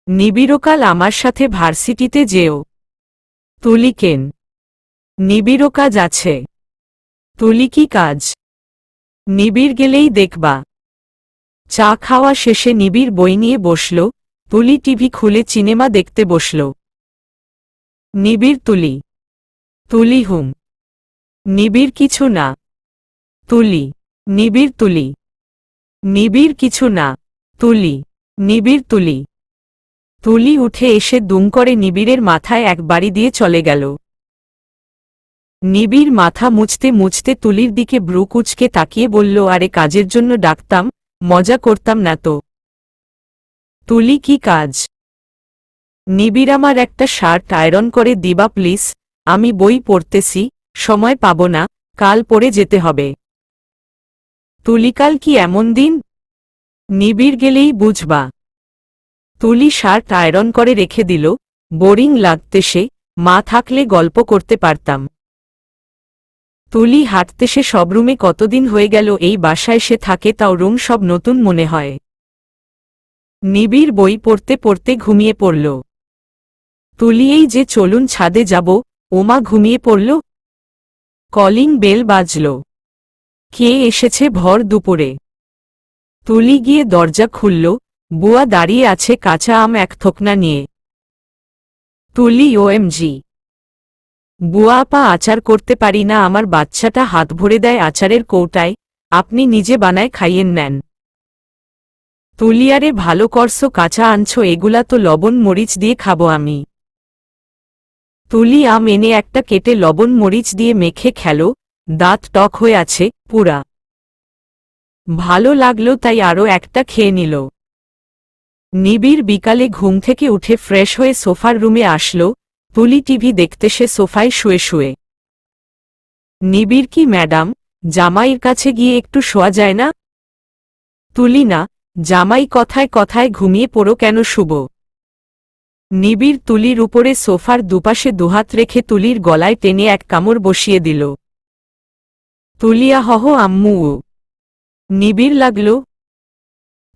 নিবিড় কাল আমার সাথে ভার্সিটিতে যেও। তুলি কেন? নিবিড় কাজ আছে। তুলি কি কাজ? নিবিড় গেলেই দেখবা। চা খাওয়া শেষে নিবিড় বই নিয়ে বসল, তুলি টিভি খুলে সিনেমা দেখতে বসল। নিবিড় তুলি। তুলি হুম। নিবিড় কিছু না। তুলি। নিবিড় তুলি। নিবিড় কিছু না। তুলি। নিবিড় তুলি। তুলি উঠে এসে দুম করে নিবিড়ের মাথায় এক বাড়ি দিয়ে চলে গেল। নিবিড় মাথা মুছতে মুছতে তুলির দিকে ব্রু কুঁচকে তাকিয়ে বলল, আরে কাজের জন্য ডাকতাম, মজা করতাম না তো। তুলি কি কাজ? নিবিড় আমার একটা শার্ট আয়রন করে দিবা প্লিজ, আমি বই পড়তেছি, সময় পাব না, কাল পড়ে যেতে হবে। তুলি কাল কি এমন দিন? নিবিড় গেলেই বুঝবা। তুলি শার্ট আয়রন করে রেখে দিল, বোরিং লাগতেছে, মা থাকলে গল্প করতে পারতাম। তুলি হাঁটতেছে সব রুমে কতদিন হয়ে গেল এই বাসায় সে থাকে, তাও রুম সব নতুন মনে হয়। নিবিড় বই পড়তে পড়তে ঘুমিয়ে পড়ল। তুলি এই যে চলুন ছাদে যাব, ওমা ঘুমিয়ে পড়ল। Calling bell বাজল। কে এসেছে ভর দুপুরে? তুলি গিয়ে দরজা খুলল, বুয়া দাঁড়িয়ে আছে কাঁচা আম এক থোকনা নিয়ে। তুলি ওএমজি। বুয়া আপা আচার করতে পারি না, আমার বাচ্চাটা হাত ভরে দেয় আচারের কৌটায়, আপনি নিজে বানায় খাইয়েন নেন। তুলি আরে ভালো করছো কাঁচা আনছো, এগুলা তো লবণ মরিচ দিয়ে খাবো আমি। তুলি আম এনে একটা কেটে লবণ মরিচ দিয়ে মেখে খেলো, দাঁত টক হয়ে আছে পুরা। ভালো লাগলো তাই আরও একটা খেয়ে নিল। নিবিড় বিকালে ঘুম থেকে উঠে ফ্রেশ হয়ে সোফার রুমে আসলো, তুলি টিভি দেখতে সে সোফায় শুয়ে শুয়ে। নিবিড় কি ম্যাডাম, জামাইয়ের কাছে গিয়ে একটু শোয়া যায় না? তুলি না, জামাই কথায় কথায় ঘুমিয়ে পড়ো কেন শুব। নিবিড় তুলির উপরে সোফার দুপাশে দুহাত রেখে তুলির গলায় টেনে এক কামড় বসিয়ে দিল। তুলিয়া হহ আম্মু। নিবিড় লাগল।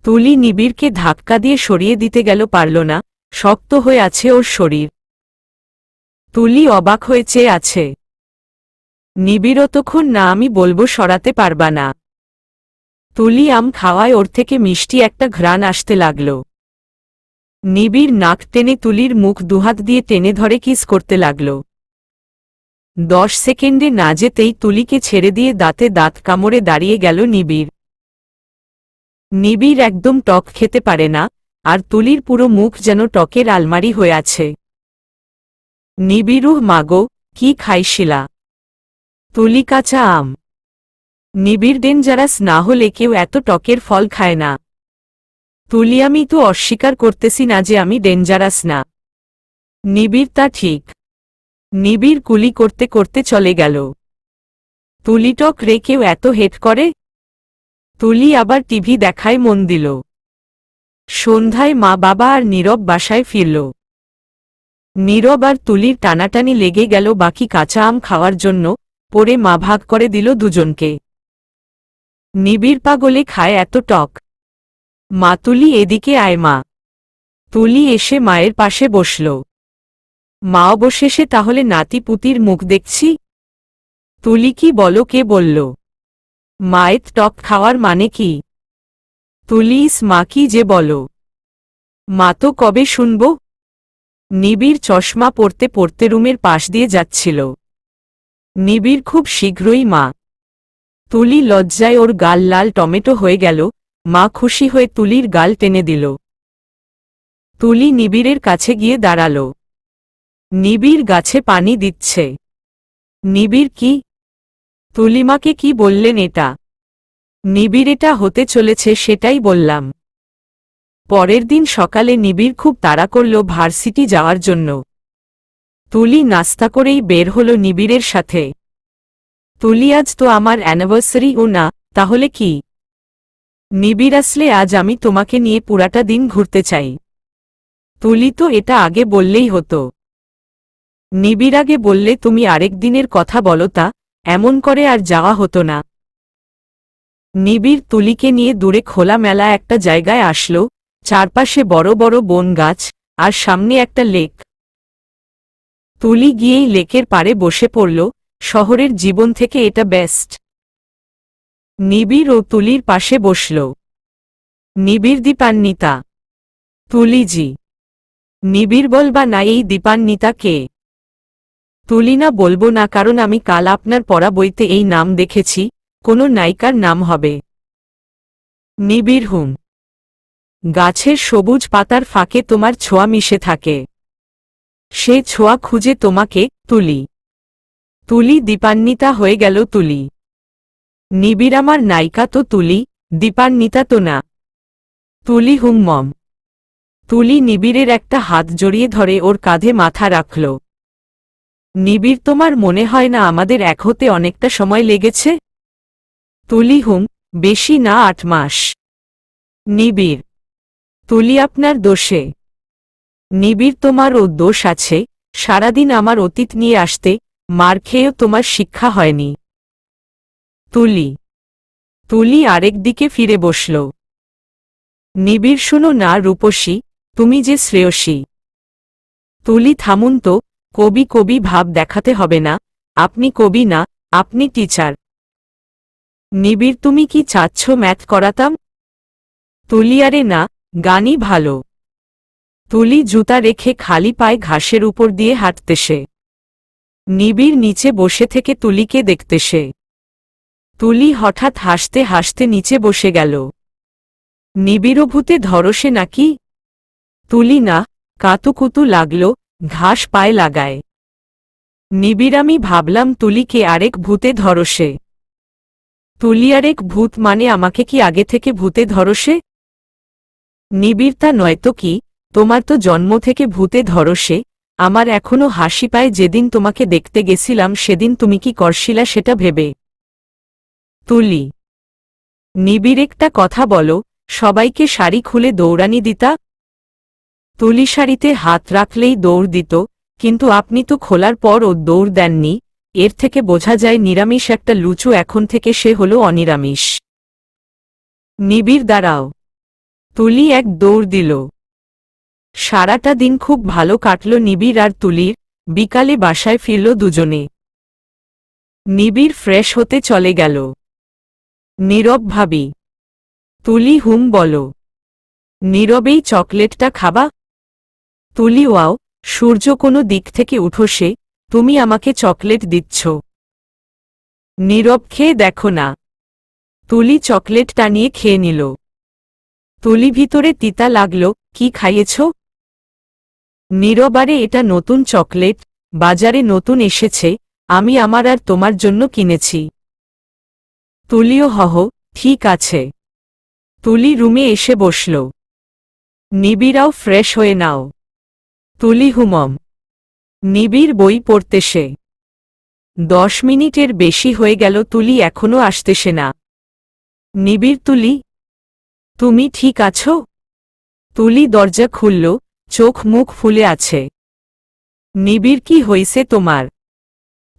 তুলি নিবিড়কে ধাক্কা দিয়ে সরিয়ে দিতে গেল, পারল না, শক্ত হয়ে আছে ওর শরীর। তুলি অবাক হয়ে চেয়ে আছে। নিবিড় তখন না আমি বলবো সরাতে পারবা না। তুলি আম খাওয়ায় ওর থেকে মিষ্টি একটা ঘ্রাণ আসতে লাগল। নিবিড় নাক টেনে তুলির মুখ দুহাত দিয়ে টেনে ধরে কিস করতে লাগল। 10 সেকেন্ডে না যেতেই তুলিকে ছেড়ে দিয়ে দাঁতে দাঁত কামড়ে দাঁড়িয়ে গেল নিবিড়। নিবিড় একদম টক খেতে পারে না, আর তুলির পুরো মুখ যেন টকের আলমারি হয়ে আছে। নিবিড়ুহ মাগো, কি খাইছিলা? তুলি কাঁচা আম। নিবিড় ডেঞ্জারাস না হলে কেউ এত টকের ফল খায় না। তুলি আমি তো অস্বীকার করতেছি না যে আমি ডেঞ্জারাস না। নিবিড় তা ঠিক। নিবিড় কুলি করতে করতে চলে গেল। তুলি টক রে কেউ এত হেট করে? তুলি আবার টিভি দেখায় মন দিল। সন্ধ্যায় মা বাবা আর নীরব বাসায় ফিরল। নীরব আর তুলির টানাটানি লেগে গেল বাকি কাঁচা আম খাওয়ার জন্য, পরে মা ভাগ করে দিল দুজনকে। নিবিড় পাগলে খায় এত টক। মা তুলি এদিকে আয় মা। তুলি এসে মায়ের পাশে বসল। মা অবশেষে তাহলে নাতি পুতির মুখ দেখছি। তুলি কি বলো, কে বলল? মায়ের টক খাওয়ার মানে কি? তুলিস মা কি যে বলো। মা তো কবে শুনব। নিবিড় চশমা পরতে পরতে রুমের পাশ দিয়ে যাচ্ছিল। নিবিড় খুব শীঘ্রই মা। তুলি লজ্জায় ওর গাল লাল টমেটো হয়ে গেল, মা খুশি হয়ে তুলির গাল টেনে দিল। তুলি নিবিড়ের কাছে গিয়ে দাঁড়াল। নিবিড় গাছে পানি দিচ্ছে। নিবিড় কি? তুলিমাকে কি বললেন এটা? নিবিড় এটা হতে চলেছে সেটাই বললাম। পরের দিন সকালে নিবিড় খুব তাড়া করল ভার্সিটি যাওয়ার জন্য। তুলি নাস্তা করেই বের হলো নিবিড়ের সাথে। তুলি আজ তো আমার অ্যানিভার্সারি ও না, তাহলে কি? নিবিড় আসলে আজ আমি তোমাকে নিয়ে পুরাটা দিন ঘুরতে চাই। তুলি তো এটা আগে বললেই হতো। নিবিড় আগে বললে তুমি আরেক দিনের কথা বলো, তা এমন করে আর যাওয়া হতো না। নিবিড় তুলিকে নিয়ে দূরে খোলামেলা একটা জায়গায় আসলো, চারপাশে বড় বড় বন গাছ, আর সামনে একটা লেক। তুলি গিয়েই লেকের পাড়ে বসে পড়ল, শহরের জীবন থেকে এটা বেস্ট। নিবিড় ও তুলির পাশে বসল। নিবিড় দীপান্বিতা। তুলিজি। নিবিড় বলবা না এই দীপান্বিতা কে? তুলি না বলবো না, কারণ আমি কাল আপনার পড়া বইতে এই নাম দেখেছি, কোনো নায়িকার নাম হবে। নিবিড় হুম। গাছের সবুজ পাতার ফাঁকে তোমার ছোঁয়া মিশে থাকে, সে ছোঁয়া খুঁজে তোমাকে। তুলি। তুলি দীপান্বিতা হয়ে গেল তুলি। নিবিড় আমার নায়িকা তো তুলি, দীপান্বিতা তো না। তুলি হুম মম। তুলি নিবিড়ের একটা হাত জড়িয়ে ধরে ওর কাঁধে মাথা রাখল। নিবিড় তোমার মনে হয় না আমাদের এক হতে অনেকটা সময় লেগেছে? তুলি হুম, বেশি না 8 মাস। নিবিড়। তুলি আপনার দোষে। নিবিড় তোমার ও দোষ আছে, সারাদিন আমার অতীত নিয়ে আসতে, মার খেয়েও তোমার শিক্ষা হয়নি। তুলি। তুলি আরেক দিকে ফিরে বসল। নিবিড় শুনো না রূপসী, তুমি যে শ্রেয়সী। তুলি থামুন তো, কবি কবি ভাব দেখাতে হবে না, আপনি কবি না, আপনি টিচার। নিবিড় তুমি কি চাচ্ছ ম্যাথ করাতাম? তুলি আরে না, গানই ভালো। তুলি জুতা রেখে খালি পায়ে ঘাসের উপর দিয়ে হাঁটতেছে। নিবিড় নিচে বসে থেকে তুলিকে দেখতেছে। তুলি হঠাৎ হাসতে হাসতে নিচে বসে গেল। নিবিড় ভূতে ধরসে নাকি? তুলি না, কাতুকুতু লাগল, ঘাস পায়ে লাগায়। নিবিড় আমি ভাবলাম তুলিকে আরেক ভূতে ধরসে। তুলি আরেক ভূত মানে আমাকে কি আগে থেকে ভূতে ধরসে? নিবিড় তা নয়তো কি, তোমার তো জন্ম থেকে ভূতে ধরসে, আমার এখনো হাসি পায় যেদিন তোমাকে দেখতে গেছিলাম সেদিন তুমি কি করছিলা সেটা ভেবে। তুলি। নিবিড় একটা কথা বলো, সবাইকে শাড়ি খুলে দৌড়ানি দিতা? তুলি শাড়িতে হাত রাখলেই দৌড় দিত, কিন্তু আপনি তো খোলার পর ও দৌড় দেননি, এর থেকে বোঝা যায় নিরামিষ একটা লুচু, এখন থেকে সে হল অনিরামিষ। নিবিড় দাঁড়াও। তুলি এক দৌড় দিল। সারাটা দিন খুব ভালো কাটল নিবিড় আর তুলির, বিকালে বাসায় ফিরল দুজনে। নিবিড় ফ্রেশ হতে চলে গেল। নীরব ভাবি। তুলি হুম বলো। নীরবেই চকলেটটা খাবা? তুলি ওয়াও, সূর্য কোনো দিক থেকে উঠোসে, তুমি আমাকে চকলেট দিচ্ছ। নীরব খেয়ে দেখো না। তুলি চকলেটটা নিয়ে খেয়ে নিল। তুলি ভিতরে তিতা লাগল, কি খাইয়েছ? নীরব আরে এটা নতুন চকলেট, বাজারে নতুন এসেছে, আমি আমার আর তোমার জন্য কিনেছি। তুলিও হহ, ঠিক আছে। তুলি রুমে এসে বসল। নিবিড়াও ফ্রেশ হয়ে নাও। তুলি হুমম। নিবিড় বই পড়তেছে। 10 মিনিটের বেশি হয়ে গেল তুলি এখনো আসতেছে না। নিবিড় তুলি, তুমি ঠিক আছো? তুলি দরজা খুলল, চোখ মুখ ফুলে আছে। নিবিড় কি হইছে তোমার?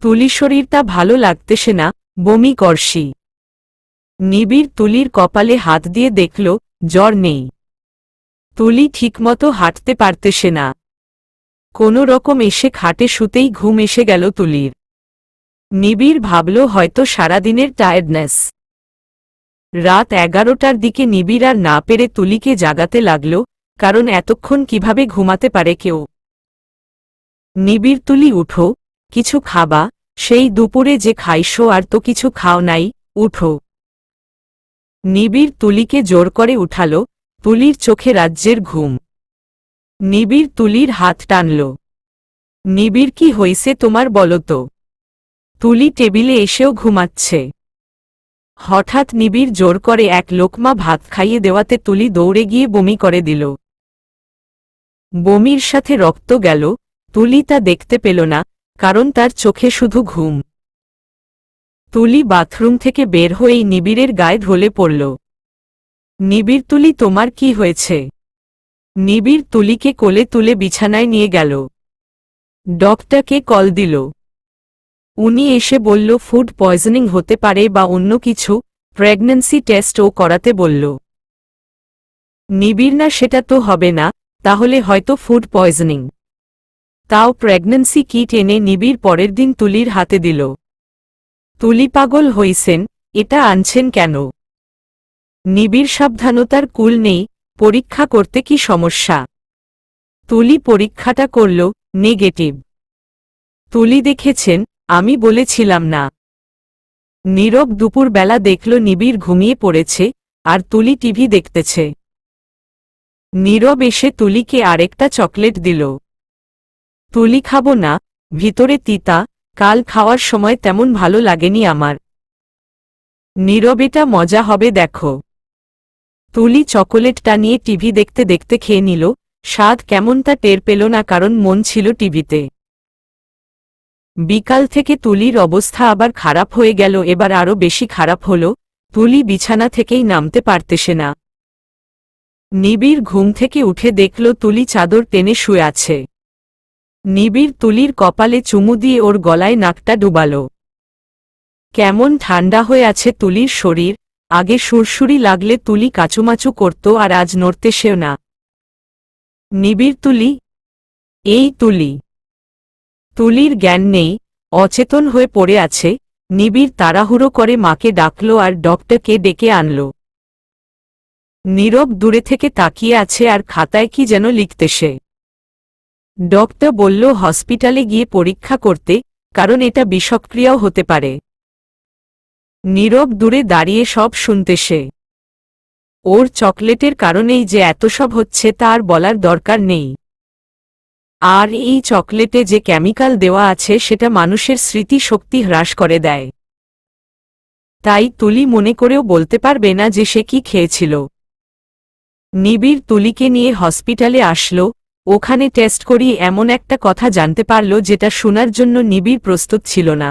তুলি শরীরটা ভালো লাগতেছে না, বমি করছি। নিবিড় তুলির কপালে হাত দিয়ে দেখল, জ্বর নেই। তুলি ঠিকমতো হাঁটতে পারতেছে না। কোনো রকম এসে খাটে শুতেই ঘুম এসে গেল তুলির। নিবিড় ভাবল হয়তো সারাদিনের টায়ার্ডনেস। রাত 11টার দিকে নিবিড় আর না পেরে তুলিকে জাগাতে লাগল, কারণ এতক্ষণ কিভাবে ঘুমাতে পারে কেউ। নিবিড় তুলি উঠো, কিছু খাবা, সেই দুপুরে যে খাইছো আর তো কিছু খাও নাই, উঠো। নিবিড় তুলিকে জোর করে উঠাল, তুলির চোখে রাজ্যের ঘুম। নিবিড় তুলির হাত টানল। নিবিড় কি হইছে তোমার বলো তো? তুলি টেবিলে এসেও ঘুমাচ্ছে। হঠাৎ নিবিড় জোর করে এক লোকমা ভাত খাইয়ে দেওয়াতে তুলি দৌড়ে গিয়ে বমি করে দিল। বমির সাথে রক্ত গেল, তুলি তা দেখতে পেল না, কারণ তার চোখে শুধু ঘুম। তুলি বাথরুম থেকে বের হয়েই নিবিড়ের গায়ে ঢলে পড়ল। নিবিড় তুলি তোমার কি হয়েছে? নিবিড় তুলিকে কোলে তুলে বিছানায় নিয়ে গেল। ডক্টরকে কল দিল। উনি এসে বলল ফুড পয়জনিং হতে পারে বা অন্য কিছু, প্রেগন্যান্সি টেস্টও করাতে বলল। নিবিড় না সেটা তো হবে না, তাহলে হয়তো ফুড পয়জনিং। তাও প্রেগন্যান্সি কিট এনে নিবিড় পরের দিন তুলির হাতে দিল। তুলি পাগল হইছেন, এটা আনছেন কেন? নিবিড় সাবধানতার কুল নেই, পরীক্ষা করতে কি সমস্যা? তুলি পরীক্ষাটা করল, নেগেটিভ। তুলি দেখেছেন, আমি বলেছিলাম না। নীরব দুপুরবেলা দেখল নিবিড় ঘুমিয়ে পড়েছে, আর তুলি টিভি দেখতেছে। নীরব এসে তুলিকে আরেকটা চকলেট দিল। তুলি খাবো না, ভিতরে তিতা, কাল খাওয়ার সময় তেমন ভালো লাগেনি আমার। নীরব এটা মজা হবে দেখো। তুলি চকোলেটটা নিয়ে টিভি দেখতে দেখতে খেয়ে নিল, স্বাদ কেমন তা টের পেল না কারণ মন ছিল টিভিতে। বিকাল থেকে তুলির অবস্থা আবার খারাপ হয়ে গেল, এবার আরও বেশি খারাপ হল। তুলি বিছানা থেকেই নামতে পারতেছে না। নিবিড় ঘুম থেকে উঠে দেখল তুলি চাদর টেনে শুয়ে আছে। নিবিড় তুলির কপালে চুমু দিয়ে ওর গলায় নাকটা ডুবাল। কেমন ঠান্ডা হয়ে আছে তুলির শরীর, আগে সুরসুরি লাগলে তুলি কাচুমাচু করত আর আজ নড়তেছেও না। নিবিড় তুলি, এই তুলি। তুলির জ্ঞান নেই, অচেতন হয়ে পড়ে আছে। নিবিড় তাড়াহুড়ো করে মাকে ডাকল আর ডক্টরকে ডেকে আনল। নীরব দূরে থেকে তাকিয়ে আছে আর খাতায় কি যেন লিখতেছে। ডক্টর বলল হসপিটালে গিয়ে পরীক্ষা করতে, কারণ এটা বিষক্রিয়াও হতে পারে। নীরব দূরে দাঁড়িয়ে সব শুনতেছে। ওর চকলেটের কারণেই যে এত সব হচ্ছে তা আর বলার দরকার নেই। আর এই চকলেটে যে কেমিক্যাল দেওয়া আছে সেটা মানুষের স্মৃতি শক্তি হ্রাস করে দেয়। তাই তুলি মনে করেও বলতে পারবে না যে সে কি খেয়েছিল। নিবিড় তুলিকে নিয়ে হসপিটালে আসলো, ওখানে টেস্ট করি এমন একটা কথা জানতে পারল যেটা শোনার জন্য নিবিড় প্রস্তুত ছিল না।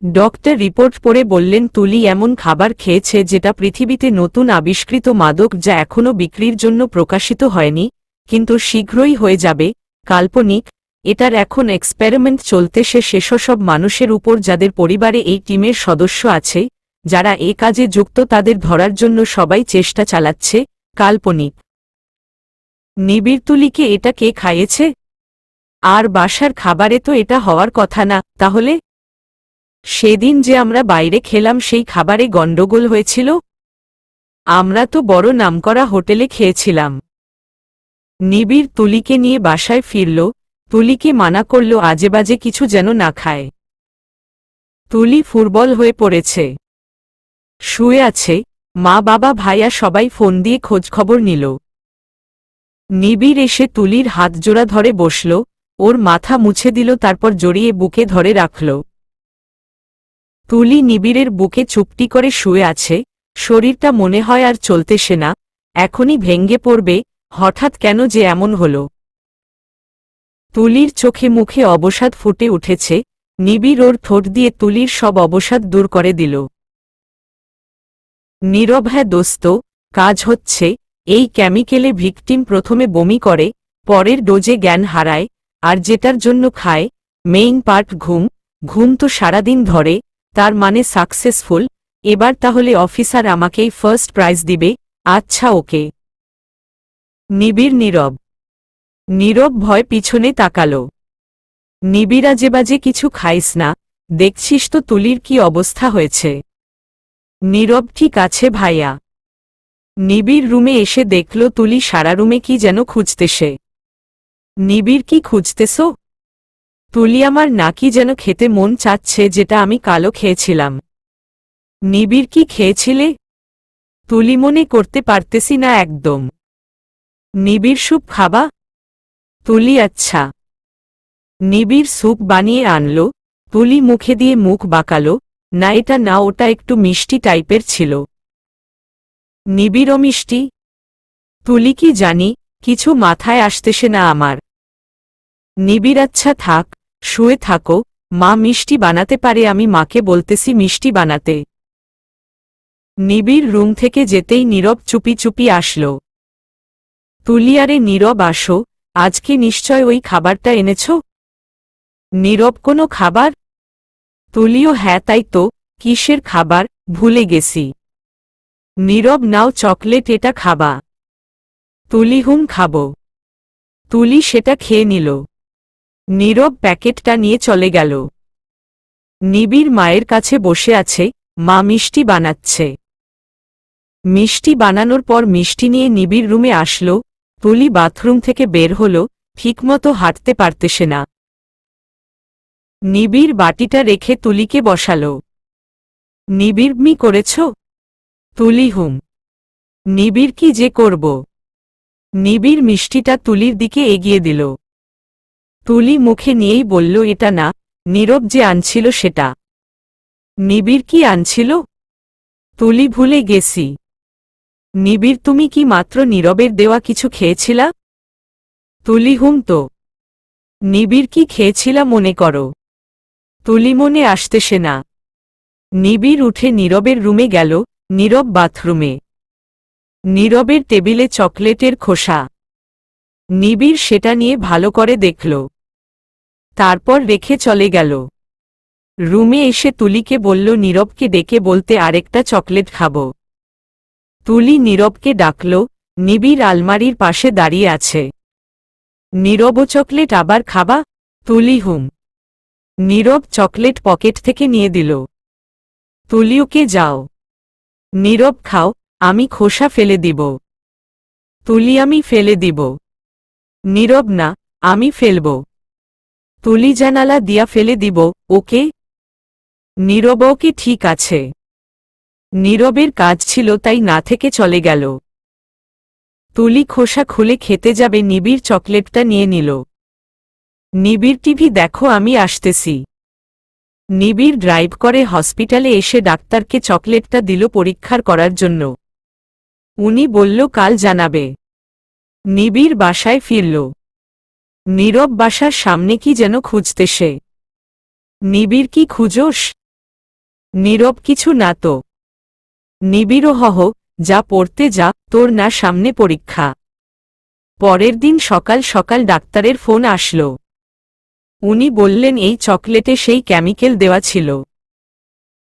ডক্টর রিপোর্ট পড়ে বললেন তুলি এমন খাবার খেয়েছে যেটা পৃথিবীতে নতুন আবিষ্কৃত মাদক, যা এখনও বিক্রির জন্য প্রকাশিত হয়নি, কিন্তু শীঘ্রই হয়ে যাবে, কাল্পনিক। এটার এখন এক্সপেরিমেন্ট চলতেছে সেসব মানুষের উপর যাদের পরিবারে এই টিমের সদস্য আছে, যারা এ কাজে যুক্ত তাদের ধরার জন্য সবাই চেষ্টা চালাচ্ছে, কাল্পনিক। নিবিড় তুলিকে এটা কে খাইয়েছে? আর বাসার খাবারে তো এটা হওয়ার কথা না, তাহলে? সেদিন যে আমরা বাইরে খেলাম সেই খাবারে গন্ডগোল হয়েছিল? আমরা তো বড় নামকরা হোটেলে খেয়েছিলাম। নিবিড় তুলিকে নিয়ে বাসায় ফিরল, তুলিকে মানা করল আজেবাজে কিছু যেন না খায়। তুলি ফুরবল হয়ে পড়েছে, শুয়ে আছে। মা বাবা ভাইয়া সবাই ফোন দিয়ে খোঁজখবর নিল। নিবিড় এসে তুলির হাত জোড়া ধরে বসল, ওর মাথা মুছে দিল, তারপর জড়িয়ে বুকে ধরে রাখল। তুলি নিবিড়ের বুকে চুপটি করে শুয়ে আছে, শরীরটা মনে হয় আর চলতেছে না, এখনই ভেঙ্গে পড়বে। হঠাৎ কেন যে এমন হল? তুলির চোখে মুখে অবসাদ ফুটে উঠেছে। নিবিড় ওর ঠোঁট দিয়ে তুলির সব অবসাদ দূর করে দিল। নীরব, হ্যাঁ দোস্ত, কাজ হচ্ছে। এই কেমিক্যালে ভিকটিম প্রথমে বমি করে, পরের ডোজে জ্ঞান হারায়, আর যেটার জন্য খায়, মেইন পার্ট ঘুম। ঘুম তো সারাদিন ধরে, তার মানে সাকসেসফুল। এবার তাহলে অফিসার আমাকেই ফার্স্ট প্রাইজ দিবে। আচ্ছা ওকে। নিবিড় নীরব। নীরব ভয় পিছনে তাকাল। নিবিড় আজেবাজে কিছু খাইস না, দেখছিস তো তুলির কি অবস্থা হয়েছে। নীরব, ঠিক আছে ভাইয়া। নিবিড় রুমে এসে দেখল তুলি সারা রুমে কি যেন খুঁজতেছে। নিবিড়, কি খুঁজতেছ? তুলি, আমার নাকি যেন খেতে মন চাচ্ছে, যেটা আমি কালো খেয়েছিলাম। নিবিড়, কি খেয়েছিলে? তুলি, মনে করতে পারতেছি না একদম। নিবিড়, স্যুপ খাবা? তুলি, আচ্ছা। নিবিড় স্যুপ বানিয়ে আনল। তুলি মুখে দিয়ে মুখ বাঁকালো, না এটা না, ওটা একটু মিষ্টি টাইপের ছিল। নিবিড়, মিষ্টি? তুলি, কি জানি, কিছু মাথায় আসতেছে না আমার। নিবিড়, আচ্ছা থাক, শুয়ে থাকো, মা মিষ্টি বানাতে পারে, আমি মাকে বলতেছি মিষ্টি বানাতে। নিবিড় রুম থেকে যেতেই নীরব চুপি চুপি আসল। তুলি, আরে নীরব আসো, আজকে নিশ্চয় ওই খাবারটা এনেছ? নীরব, কোনো খাবার? তুলিও, হ্যাঁ তাই তো, কিসের খাবার, ভুলে গেছি। নীরব, নাও চকলেট, এটা খাবা। তুলি হুম খাবো। তুলি সেটা খেয়ে নিল। নীরব প্যাকেটটা নিয়ে চলে গেল। নিবিড় মায়ের কাছে বসে আছে, মা মিষ্টি বানাচ্ছে। মিষ্টি বানানোর পর মিষ্টি নিয়ে নিবিড় রুমে আসলো। তুলি বাথরুম থেকে বের হল, ঠিকমতো হাঁটতে পারতেছে না। নিবিড় বাটিটা রেখে তুলিকে বসালো। নিবিড় মি করেছ? তুলি হুম। নিবিড় কি যে করব? নিবিড় মিষ্টিটা তুলির দিকে এগিয়ে দিল। তুলি মুখে নিয়েই বলল, এটা না, নীরব যে আনছিল সেটা। নিবিড় কি আনছিল? তুলি ভুলে গেছি। নিবিড় তুমি কি মাত্র নীরবের দেওয়া কিছু খেয়েছিলা? তুলি হুম তো। নিবিড় কি খেয়েছিলা মনে করো? তুলি মনে আসতেছে না। নিবিড় উঠে নীরবের রুমে গেল। নীরব বাথরুমে। নীরবের টেবিলে চকলেটের খোসা। নিবিড় সেটা নিয়ে ভালো করে দেখল। তারপর রেখে চলে গেল। রুমে এসে তুলিকে বলল নীরবকে ডেকে বলতে আরেকটা চকলেট খাব। তুলি নীরবকে ডাকল। নিবিড় আলমারির পাশে দাঁড়িয়ে আছে। নীরব চকলেট আবার খাবা? তুলি হুম। নীরব চকলেট পকেট থেকে নিয়ে দিল। তুলিওকে যাও। নীরব খাও, আমি খোসা ফেলে দিব। তুলি আমি ফেলে দিব। নীরব না, আমি ফেলব। তুলি জানালা দিয়া ফেলে দিব, ওকে? নীরব ওকে ঠিক আছে। নীরবের কাজ ছিল তাই না থেকে চলে গেল। তুলি খোসা খুলে খেতে যাবে, নিবিড় চকলেটটা নিয়ে নিল। নিবিড় টিভি দেখো, আমি আসতেছি। নিবিড় ড্রাইভ করে হসপিটালে এসে ডাক্তারকে চকলেটটা দিল পরীক্ষার করার জন্য। উনি বলল কাল জানাবে। নিবিড় বাসায় ফিরল। নীরব বাসার সামনে কি যেন খুঁজতেছে। নিবিড় কি খুঁজোস? নীরব কিছু না তো। নিবিড়ও হহ, যা পড়তে যা, তোর না সামনে পরীক্ষা। পরের দিন সকাল সকাল ডাক্তারের ফোন আসলো। উনি বললেন এই চকলেটে সেই কেমিক্যাল দেওয়া ছিল।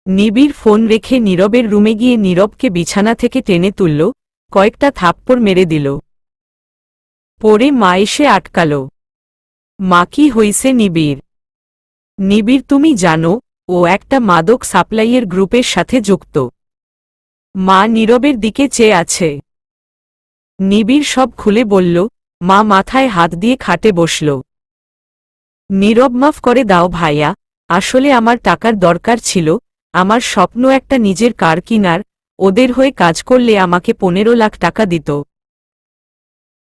নিবিড় ফোন রেখে নীরবের রুমে গিয়ে নীরবকে বিছানা থেকে টেনে তুলল, কয়েকটা থাপ্পড় মেরে দিল। পরে মা এসে আটকাল। মা কি হইছে নিবিড়? নিবিড় তুমি জানো, ও একটা মাদক সাপ্লাইয়ের গ্রুপের সাথে যুক্ত। মা নীরবের দিকে চেয়ে আছে। নিবিড় সব খুলে বলল। মা মাথায় হাত দিয়ে খাটে বসল। নীরব মাফ করে দাও ভাইয়া, আসলে আমার টাকার দরকার ছিল। আমার স্বপ্ন একটা নিজের কার কিনার, ওদের হয়ে কাজ করলে আমাকে 15 লাখ টাকা দিত।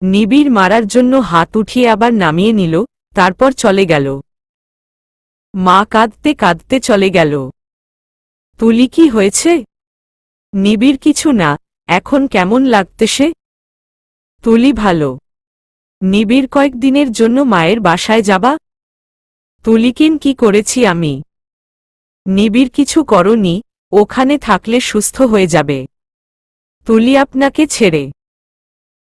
নিবিড় মারার জন্য হাত উঠিয়ে আবার নামিয়ে নিল, তারপর চলে গেল। মা কাঁদতে কাঁদতে চলে গেল। তুলি কি হয়েছে? নিবিড় কিছু না, এখন কেমন লাগতেছে? তুলি ভালো। নিবিড় কয়েকদিনের জন্য মায়ের বাসায় যাবা? তুলিকিন কি করেছি আমি? নিবিড় কিছু করনি, ওখানে থাকলে সুস্থ হয়ে যাবে। তুলি আপনাকে ছেড়ে।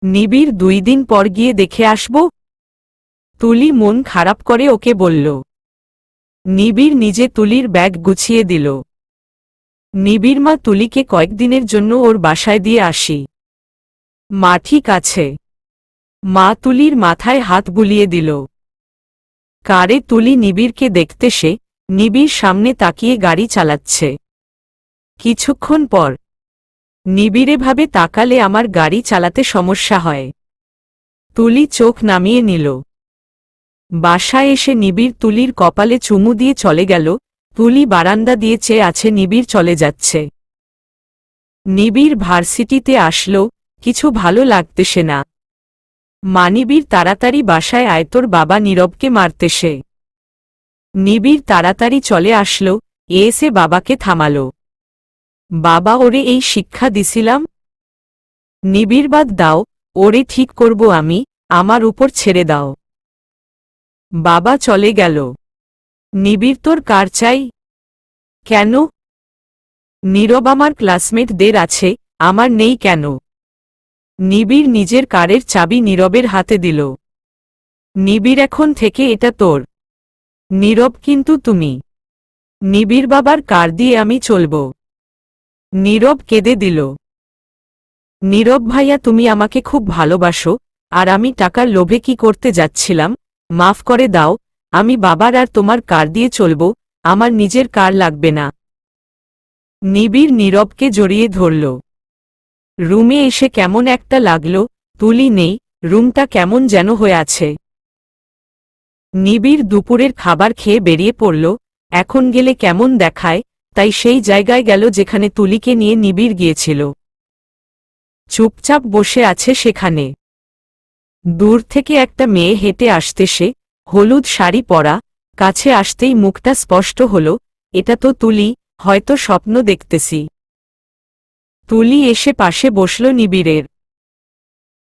নিবিড় 2 দিন পর গিয়ে দেখে আসব। তুলি মন খারাপ করে ওকে বলল। নিবিড় নিজে তুলির ব্যাগ গুছিয়ে দিল। নিবিড় মা তুলিকে কয়েকদিনের জন্য ওর বাসায় দিয়ে আসি। মা ঠিক আছে। মা তুলির মাথায় হাত বুলিয়ে দিল। কারে তুলি নিবিড়কে দেখতে সে, নিবিড় সামনে তাকিয়ে গাড়ি চালাচ্ছে। কিছুক্ষণ পর নিবিড়ে ভাবে তাকালে আমার গাড়ি চালাতে সমস্যা হয়। তুলি চোখ নামিয়ে নিল। বাসায় এসে নিবিড় তুলির কপালে চুমু দিয়ে চলে গেল। তুলি বারান্দা দিয়ে চেয়ে আছে নিবিড় চলে যাচ্ছে। নিবিড় ভার্সিটিতে আসলো, কিছু ভালো লাগতেছে না। মানিবিড় তাড়াতাড়ি বাসায় আয়, তোর বাবা নীরবকে মারতেছে। নিবিড় তাড়াতাড়ি চলে আসলো, এসে বাবাকে থামালো। বাবা ওরে এই শিক্ষা দিছিলাম? নিবিড় বাদ দাও, ওরে ঠিক করব আমি, আমার উপর ছেড়ে দাও। বাবা চলে গেল। নিবিড় তোর কার চাই? কেন? নীরব আমার ক্লাসমেটদের আছে, আমার নেই কেন? নিবিড় নিজের কারের চাবি নীরবের হাতে দিল। নিবিড় এখন থেকে এটা তোর। নীরব কিন্তু তুমি। নিবিড় বাবার কার দিয়ে আমি চলব। নীরব কেঁদে দিল। নীরব ভাইয়া, তুমি আমাকে খুব ভালোবাসো, আর আমি টাকার লোভে কি করতে যাচ্ছিলাম, মাফ করে দাও। আমি বাবার আর তোমার কার দিয়ে চলব, আমার নিজের কার লাগবে না। নিবিড় নীরবকে জড়িয়ে ধরল। রুমে এসে কেমন একটা লাগল, তুলি নেই, রুমটা কেমন যেন হয়ে আছে। নিবিড় দুপুরের খাবার খেয়ে বেরিয়ে পড়ল। এখন গেলে কেমন দেখায়, তাই সেই জায়গায় গেল যেখানে তুলিকে নিয়ে নিবিড় গিয়েছিল। চুপচাপ বসে আছে সেখানে। দূর থেকে একটা মেয়ে হেঁটে আসতে, সে হলুদ শাড়ি পরা, কাছে আসতেই মুখটা স্পষ্ট হল, এটা তো তুলি, হয়তো স্বপ্ন দেখতেছি। তুলি এসে পাশে বসল নিবিড়ের।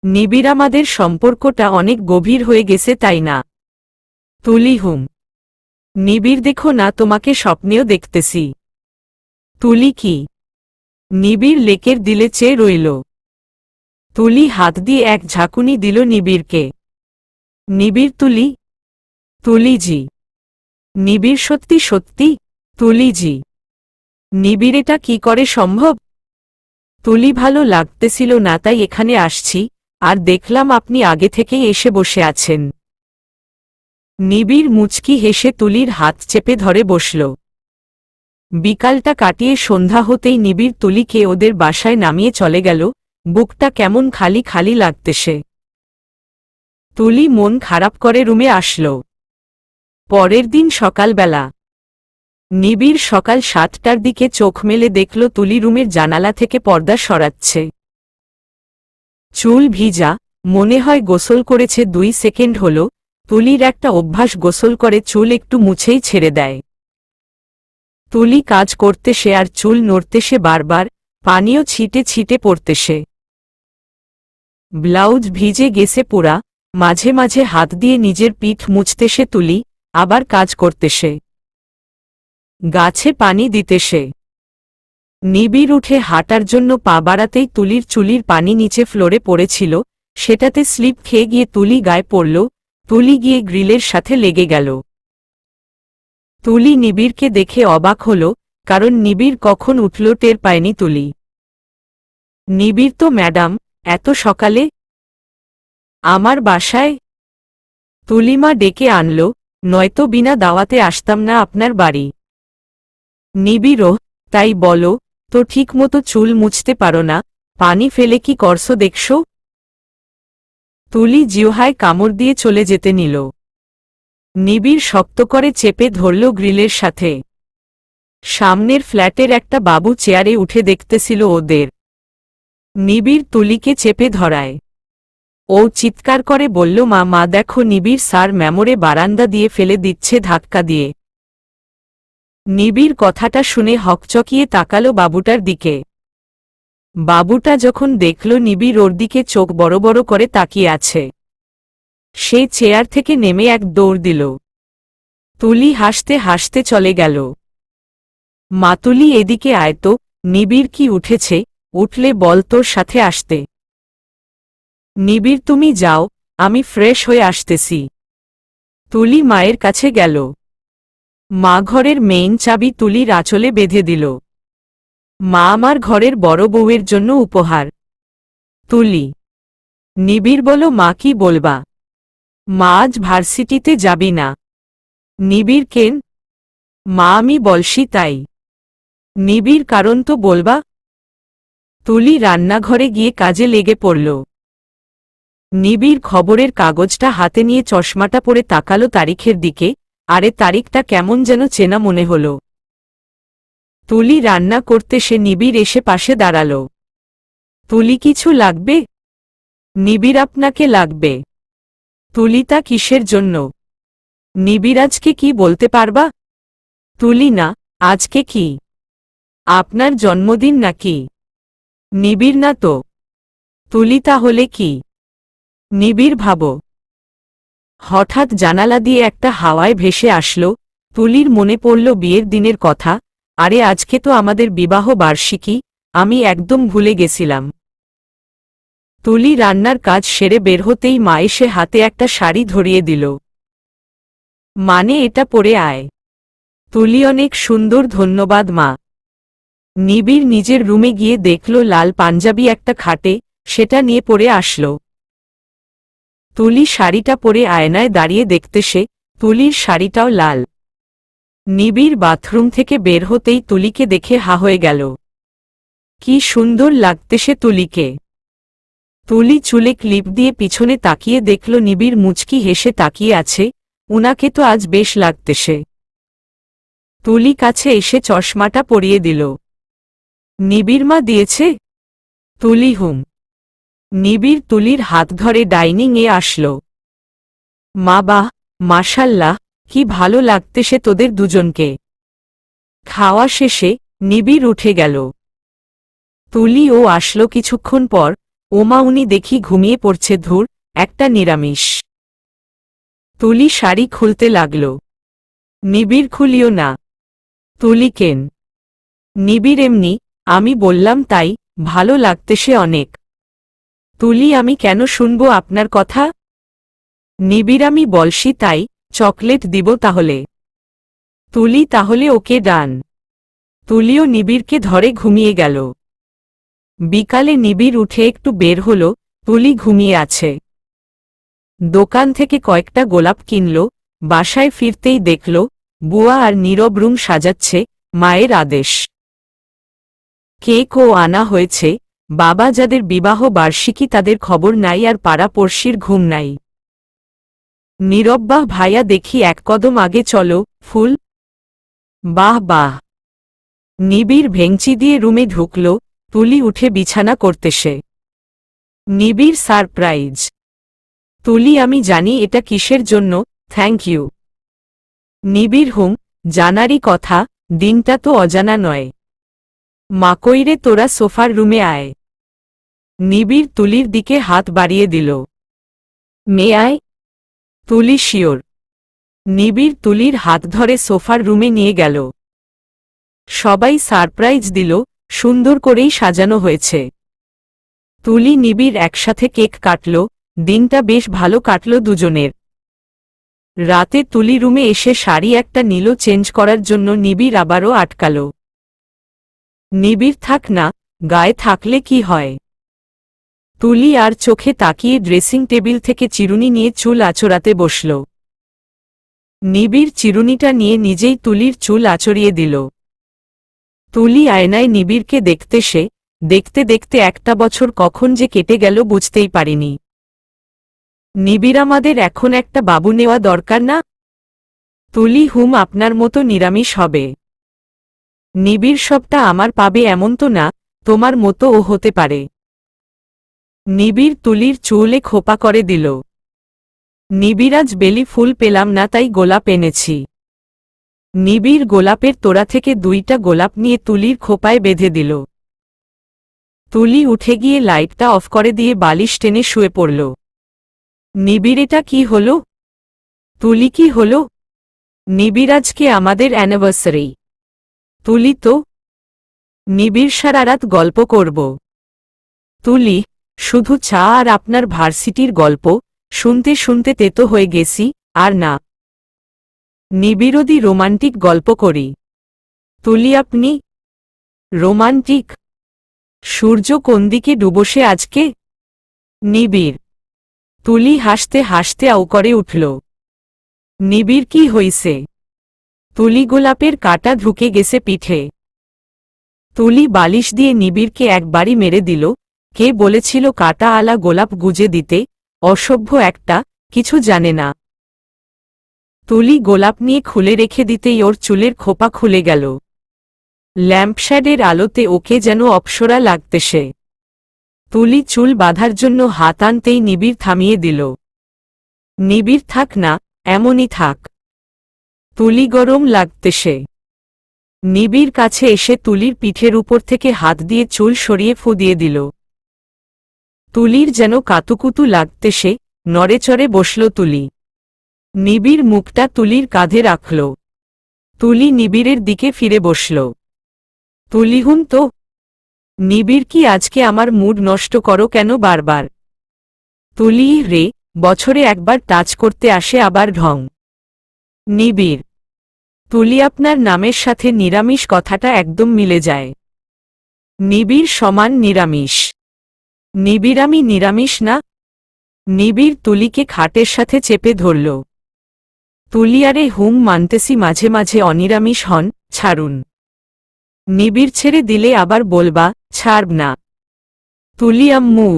নিবিড়, আমাদের সম্পর্কটা অনেক গভীর হয়ে গেছে তাই না? তুলি, হুম। নিবিড়, দেখো না, তোমাকে স্বপ্নেও দেখতেছি। তুলি, কি? নিবিড় লেকের দিলে চেয়ে রইল। তুলি হাত দিয়ে এক ঝাঁকুনি দিল নিবিড়কে। নিবিড়, তুলি? তুলিজি। নিবিড়, সত্যি সত্যি? তুলিজি। নিবিড়, এটা কি করে সম্ভব? তুলি, ভালো লাগতেছিল না তাই এখানে আসছি, আর দেখলাম আপনি আগে থেকেই এসে বসে আছেন। নিবিড় মুচকি হেসে তুলির হাত চেপে ধরে বসল। বিকালটা কাটিয়ে সন্ধ্যা হতেই নিবিড় তুলিকে ওদের বাসায় নামিয়ে চলে গেল। বুকটা কেমন খালি খালি লাগতেছে। তুলি মন খারাপ করে রুমে আসল। পরের দিন সকালবেলা নিবিড় সকাল 7টার দিকে চোখ মেলে দেখল তুলি রুমের জানালা থেকে পর্দা সরাচ্ছে। চুল ভিজা, মনে হয় গোসল করেছে 2 সেকেন্ড হল। তুলির একটা অভ্যাস, গোসল করে চুল একটু মুছেই ছেড়ে দেয়। তুলি কাজ করতে সে আর চুল নড়তে সে বারবার, পানিও ছিটে ছিটে পড়তে সে। ব্লাউজ ভিজে গেছে পুরা, মাঝে মাঝে হাত দিয়ে নিজের পিঠ মুছতে সে তুলি, আবার কাজ করতে সে। গাছে পানি দিতে সে। নিবিড় উঠে হাঁটার জন্য পা বাড়াতেই তুলির চুলির পানি নিচে ফ্লোরে পড়েছিল, সেটাতে স্লিপ খেয়ে গিয়ে তুলি গায়ে পড়ল। তুলি গিয়ে গ্রিলের সাথে লেগে গেল। তুলি নিবিড়কে দেখে অবাক হল, কারণ নিবিড় কখন উঠল টের পায়নি তুলি। নিবিড়, তো ম্যাডাম, এত সকালে আমার বাসায়? তুলিমা ডেকে আনল, নয়তো বিনা দাওয়াতে আসতাম না আপনার বাড়ি। নিবিড়, তাই বলো তো, ঠিকমতো চুল মুছতে পারো না, পানি ফেলে কি করছো দেখছো? তুলি জিহ্বায় কামড় দিয়ে চলে যেতে নিল। নিবিড় শক্ত করে চেপে ধরল গ্রিলের সাথে। সামনের ফ্ল্যাটের একটা বাবু চেয়ারে উঠে দেখতেছিল ওদের। নিবিড় তুলিকে চেপে ধরায়। ও চিৎকার করে বলল, মা মা দেখো, নিবিড় স্যার ম্যামোরে বারান্দা দিয়ে ফেলে দিচ্ছে ধাক্কা দিয়ে। নিবিড় কথাটা শুনে হকচকিয়ে তাকালো বাবুটার দিকে। বাবুটা যখন দেখল নিবিড় ওর দিকে চোখ বড় বড় করে তাকিয়ে আছে, সে চেয়ার থেকে নেমে এক দৌড় দিল। তুলি হাসতে হাসতে চলে গেল। মা, তুলি এদিকে আয় তো। নিবিড়, কি উঠেছে? উঠলে বল তোর সাথে আসতে। নিবিড়, তুমি যাও, আমি ফ্রেশ হয়ে আসতেছি। তুলি মায়ের কাছে গেল। মা ঘরের মেইন চাবি তুলির আঁচলে বেঁধে দিল। মা, আমার ঘরের বড় বউয়ের জন্য উপহার। তুলি। নিবিড়, বলো মা, কি বলবা? মা, আজ ভার্সিটিতে যাবি না। নিবিড়, কেন? মা, আমি বলছি তাই। নিবিড়, কারণ তো বলবা। তুলি রান্নাঘরে গিয়ে কাজে লেগে পড়ল। নিবিড় খবরের কাগজটা হাতে নিয়ে চশমাটা পরে তাকালো তারিখের দিকে। আরে, তারিখটা কেমন যেন চেনা মনে হল। তুলি রান্না করতে সে নিবিড় এসে পাশে দাঁড়াল। তুলি, কিছু লাগবে? নিবিড়, আপনাকে লাগবে। তুলি, তা কিসের জন্য? নিবিড়, আজকে কি বলতে পারবা? তুলি, না, আজকে কি আপনার জন্মদিন নাকি? নিবিড়, না তো। তুলি, তাহলে কি? নিবিড়, ভাবো। হঠাৎ জানালা দিয়ে একটা হাওয়ায় ভেসে আসলো। তুলির মনে পড়ল বিয়ের দিনের কথা। আরে, আজকে তো আমাদের বিবাহ বার্ষিকী, আমি একদম ভুলে গেছিলাম। তুলি রান্নার কাজ সেরে বের হতেই মা এসে হাতে একটা শাড়ি ধরিয়ে দিল। মানে, এটা পরে আয়। তুলি, অনেক সুন্দর, ধন্যবাদ মা। নিবিড় নিজের রুমে গিয়ে দেখল লাল পাঞ্জাবি একটা খাটে, সেটা নিয়ে পরে আসলো। তুলি শাড়িটা পরে আয়নায় দাঁড়িয়ে দেখতেছে তুলির শাড়িটাও লাল। নিবিড় বাথরুম থেকে বের হতেই তুলিকে দেখে হা হয়ে গেল। কি সুন্দর লাগতেছে তুলিকে। তুলি চুলে ক্লিপ দিয়ে পিছনে তাকিয়ে দেখল নিবিড় মুচকি হেসে তাকিয়ে আছে, উনাকে তো আজ বেশ লাগতেছে। তুলি কাছে এসে চশমাটা পরিয়ে দিল। নিবিড় মা দিয়েছে? তুলি হুম। নিবিড় তুলির হাত ধরে ডাইনিং এ আসল। মা বাহ, মাশাল্লাহ, কি ভালো লাগতেছে তোদের দুজনকে। খাওয়া শেষে নিবিড় উঠে গেল। তুলি ও আসলো কিছুক্ষণ পর। ওমা উনি দেখি ঘুমিয়ে পড়ছে, ধুর, একটা নিরামিষ। তুলি শাড়ি খুলতে লাগল। নিবিড় খুলিও না। তুলি কেন? নিবিড় এমনি, আমি বললাম তাই, ভালো লাগতেছে অনেক। তুলি আমি কেন শুনবো আপনার কথা? নিবিড় আমি বলছি তাই, চকলেট দিব তাহলে। তুলি তাহলে ওকে ডান। তুলিও নিবিড়কে ধরে ঘুমিয়ে গেল। বিকালে নিবিড় উঠে একটু বের হল, তুলি ঘুমিয়ে আছে। দোকান থেকে কয়েকটা গোলাপ কিনল। বাসায় ফিরতেই দেখল বুয়া আর নীরব রুম সাজাচ্ছে, মায়ের আদেশ। কেকও আনা হয়েছে। বাবা যাদের বিবাহ বার্ষিকী তাদের খবর নাই আর পাড়া পড়শির ঘুম নাই। নীরব বাহ ভাইয়া দেখি এক কদম আগে চলো, ফুল। বাহ বাহ। নিবিড় ভেংচি দিয়ে রুমে ঢুকল। তুলি উঠে বিছানা করতেছে। নিবিড় সারপ্রাইজ। তুলি আমি জানি এটা কিসের জন্য, থ্যাংক ইউ। নিবিড় হুম, জানারই কথা, দিনটা তো অজানা নয়। মাকইরে তোরা সোফার রুমে আয়। নিবিড় তুলির দিকে হাত বাড়িয়ে দিল। মে আয়? তুলি শিওর। নিবিড় তুলির হাত ধরে সোফার রুমে নিয়ে গেল। সবাই সারপ্রাইজ দিল, সুন্দর করেই সাজানো হয়েছে। তুলি নিবিড় একসাথে কেক কাটল। দিনটা বেশ ভালো কাটল দুজনের। রাতে তুলি রুমে এসে শাড়ি একটা নিল চেঞ্জ করার জন্য, নিবিড় আবারও আটকাল। নিবিড় থাক না, গায়ে থাকলে কি হয়। তুলি আর চোখে তাকিয়ে ড্রেসিং টেবিল থেকে চিরুনি নিয়ে চুল আঁচড়াতে বসল। নিবিড় চিরুনিটা নিয়ে নিজেই তুলির চুল আঁচড়িয়ে দিল। তুলি আয়নায় নিবিড়কে দেখতেছে, দেখতে দেখতে একটা বছর কখন যে কেটে গেল বুঝতেই পারিনি। নিবিড় আমাদের এখন একটা বাবু নেওয়া দরকার না? তুলি হুম আপনার মতো নিরামিষ হবে। নিবিড় সবটা আমার পাবে এমন তো না, তোমার মতো ও হতে পারে। নিবিড় তুলির চুলে খোপা করে দিল। নিবিড় আজ বেলি ফুল পেলাম না তাই গোলাপ এনেছি। নিবিড় গোলাপের তোড়া থেকে 2টা গোলাপ নিয়ে তুলির খোপায় বেঁধে দিল। তুলি উঠে গিয়ে লাইটটা অফ করে দিয়ে বালিশ টেনে শুয়ে পড়ল। নিবিড় এটা কি হলো? তুলি কি হলো? নিবিড় আজকে আমাদের অ্যানিভার্সারি। তুলি তো। নিবিড় সারা রাত গল্প করব। তুলি শুধু চা আর আপনার ভার্সিটির গল্প শুনতে শুনতে তেতো হয়ে গেছি, আর না। নিবিড়দি রোমান্টিক গল্প করি। তুলি আপনি রোমান্টিক? সূর্য কোন দিকে ডুবসে আজকে? নিবিড়। তুলি হাসতে হাসতে আউ করে উঠল। নিবিড় কি হইছে? তুলি গোলাপের কাঁটা ঢুকে গেছে পিঠে। তুলি বালিশ দিয়ে নিবিড়কে একবারই মেরে দিল। কে বলেছিল কাঁটা আলা গোলাপ গুজে দিতে? অসভ্য একটা, কিছু জানে না। তুলি গোলাপ নিয়ে খুলে রেখে দিতেই ওর চুলের খোপা খুলে গেল। ল্যাম্পশ্যাডের আলোতে ওকে যেন অপ্সরা লাগতেছে। তুলি চুল বাঁধার জন্য হাত আনতেই নিবিড় থামিয়ে দিল। নিবিড় থাক না, এমনই থাক। তুলি গরম লাগতেছে। নিবিড় কাছে এসে তুলির পিঠের উপর থেকে হাত দিয়ে চুল সরিয়ে ফু দিয়ে দিল। তুলির যেন কাতুকুতু লাগতেছে, নড়েচড়ে বসল তুলি। নিবিড় মুখটা তুলির কাঁধে রাখল। তুলি নিবিড়ের দিকে ফিরে বসল। তুলি হুন তো। নিবিড় কি আজকে আমার মুড নষ্ট করো কেন বারবার? তুলি রে, বছরে একবার টাচ করতে আসে আবার ঢং। নিবিড়। তুলি আপনার নামের সাথে নিরামিষ কথাটা একদম মিলে যায়। নিবিড় সমান নিরামিষ। নিবিড় আমি নিরামিষ না। নিবিড় তুলিকে খাটের সাথে চেপে ধরল। তুলি আরে হুম মানতেছি মাঝে মাঝে অনিরামিষ হন, ছাড়ুন। নিবিড় ছেড়ে দিলে আবার বলবা, ছাড়ব না। তুলি আম্মু।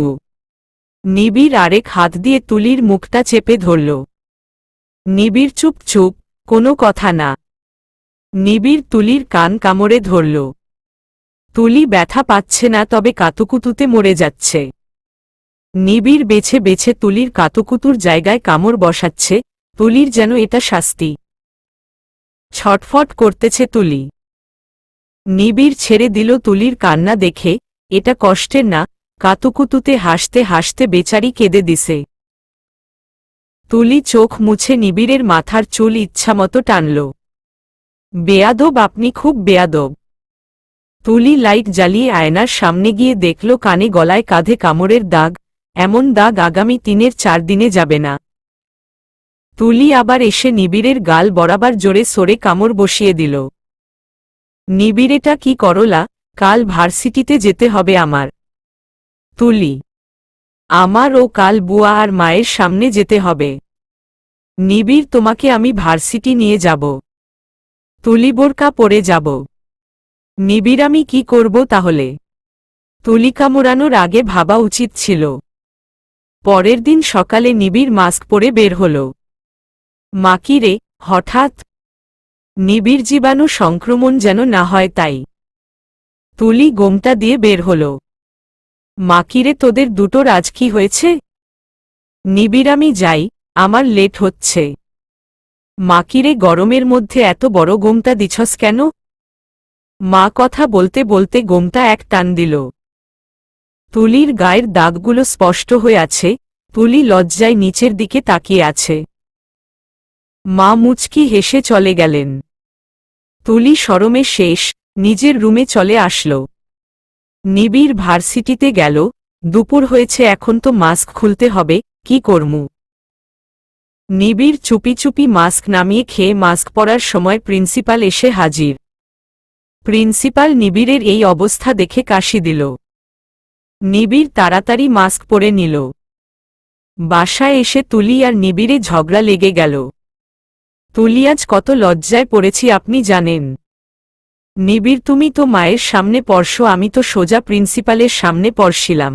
নিবিড় আরেক হাত দিয়ে তুলির মুখটা চেপে ধরল। নিবিড় চুপ চুপ, কোনো কথা না। নিবিড় তুলির কান কামড়ে ধরল। তুলি ব্যথা পাচ্ছে না, তবে কাতুকুতুতে মরে যাচ্ছে। নিবিড় বেছে বেছে তুলির কাতুকুতুর জায়গায় কামড় বসাচ্ছে, তুলির যেন এটা শাস্তি। ছটফট করতেছে তুলি। নিবিড় ছেড়ে দিল তুলির কান্না দেখে, এটা কষ্টের না, কাতুকুতুতে হাসতে হাসতে বেচারি কেঁদে দিছে। তুলি চোখ মুছে নিবিড়ের মাথার চুল ইচ্ছামতো টানল। বেয়াদব, আপনি খুব বেয়াদব। তুলি লাইট জ্বালিয়ে আয়নার সামনে গিয়ে দেখল কানে গলায় কাঁধে কামড়ের দাগ, এমন দাগ আগামী 3-4 দিনে যাবে না। তুলি আবার এসে নিবিড়ের গাল বরাবর জোরে সরে কামড় বসিয়ে দিল। নিবিড়েটা কি করলা, কাল ভার্সিটিতে যেতে হবে আমার। তুলি, আমার ও কাল বুয়া আর মায়ের সামনে যেতে হবে। নিবিড়, তোমাকে আমি ভার্সিটি নিয়ে যাব। তুলি, বোরকা পরে যাব। নিবিড়, আমি কি করব তাহলে? তুলি, কামড়ানোর আগে ভাবা উচিত ছিল। পরের দিন সকালে নিবিড় মাস্ক পরে বের হল। মাকিরে, হঠাৎ? নিবিড়, জীবাণু সংক্রমণ যেন না হয় তাই। তুলি গোমটা দিয়ে বের হল। মাকিরে, তোদের দুটোর আজ কি হয়েছে? নিবিড়, আমি যাই, আমার লেট হচ্ছে। মাকিরে, গরমের মধ্যে এত বড় গোমটা দিছস কেন? মা কথা বলতে বলতে গোমটা এক টান দিল। তুলির গায়ের দাগগুলো স্পষ্ট হয়ে আছে, তুলি লজ্জায় নিচের দিকে তাকিয়ে আছে। মা মুচকি হেসে চলে গেলেন। তুলি শরমে শেষ, নিজের রুমে চলে আসল। নিবিড় ভার্সিটিতে গেল। দুপুর হয়েছে, এখন তো মাস্ক খুলতে হবে, কি করমু? নিবিড় চুপি চুপি মাস্ক নামিয়ে খেয়ে মাস্ক পরার সময় প্রিন্সিপাল এসে হাজির। প্রিন্সিপাল নিবিড়ের এই অবস্থা দেখে কাশি দিল। নিবিড় তাড়াতাড়ি মাস্ক পরে নিল। বাসায় এসে তুলি আর নিবিড়ে ঝগড়া লেগে গেল। তুলি, আজ কত লজ্জায় পড়েছি আপনি জানেন? নিবিড়, তুমি তো মায়ের সামনে পড়শো, আমি তো সোজা প্রিন্সিপালের সামনে পড়ছিলাম।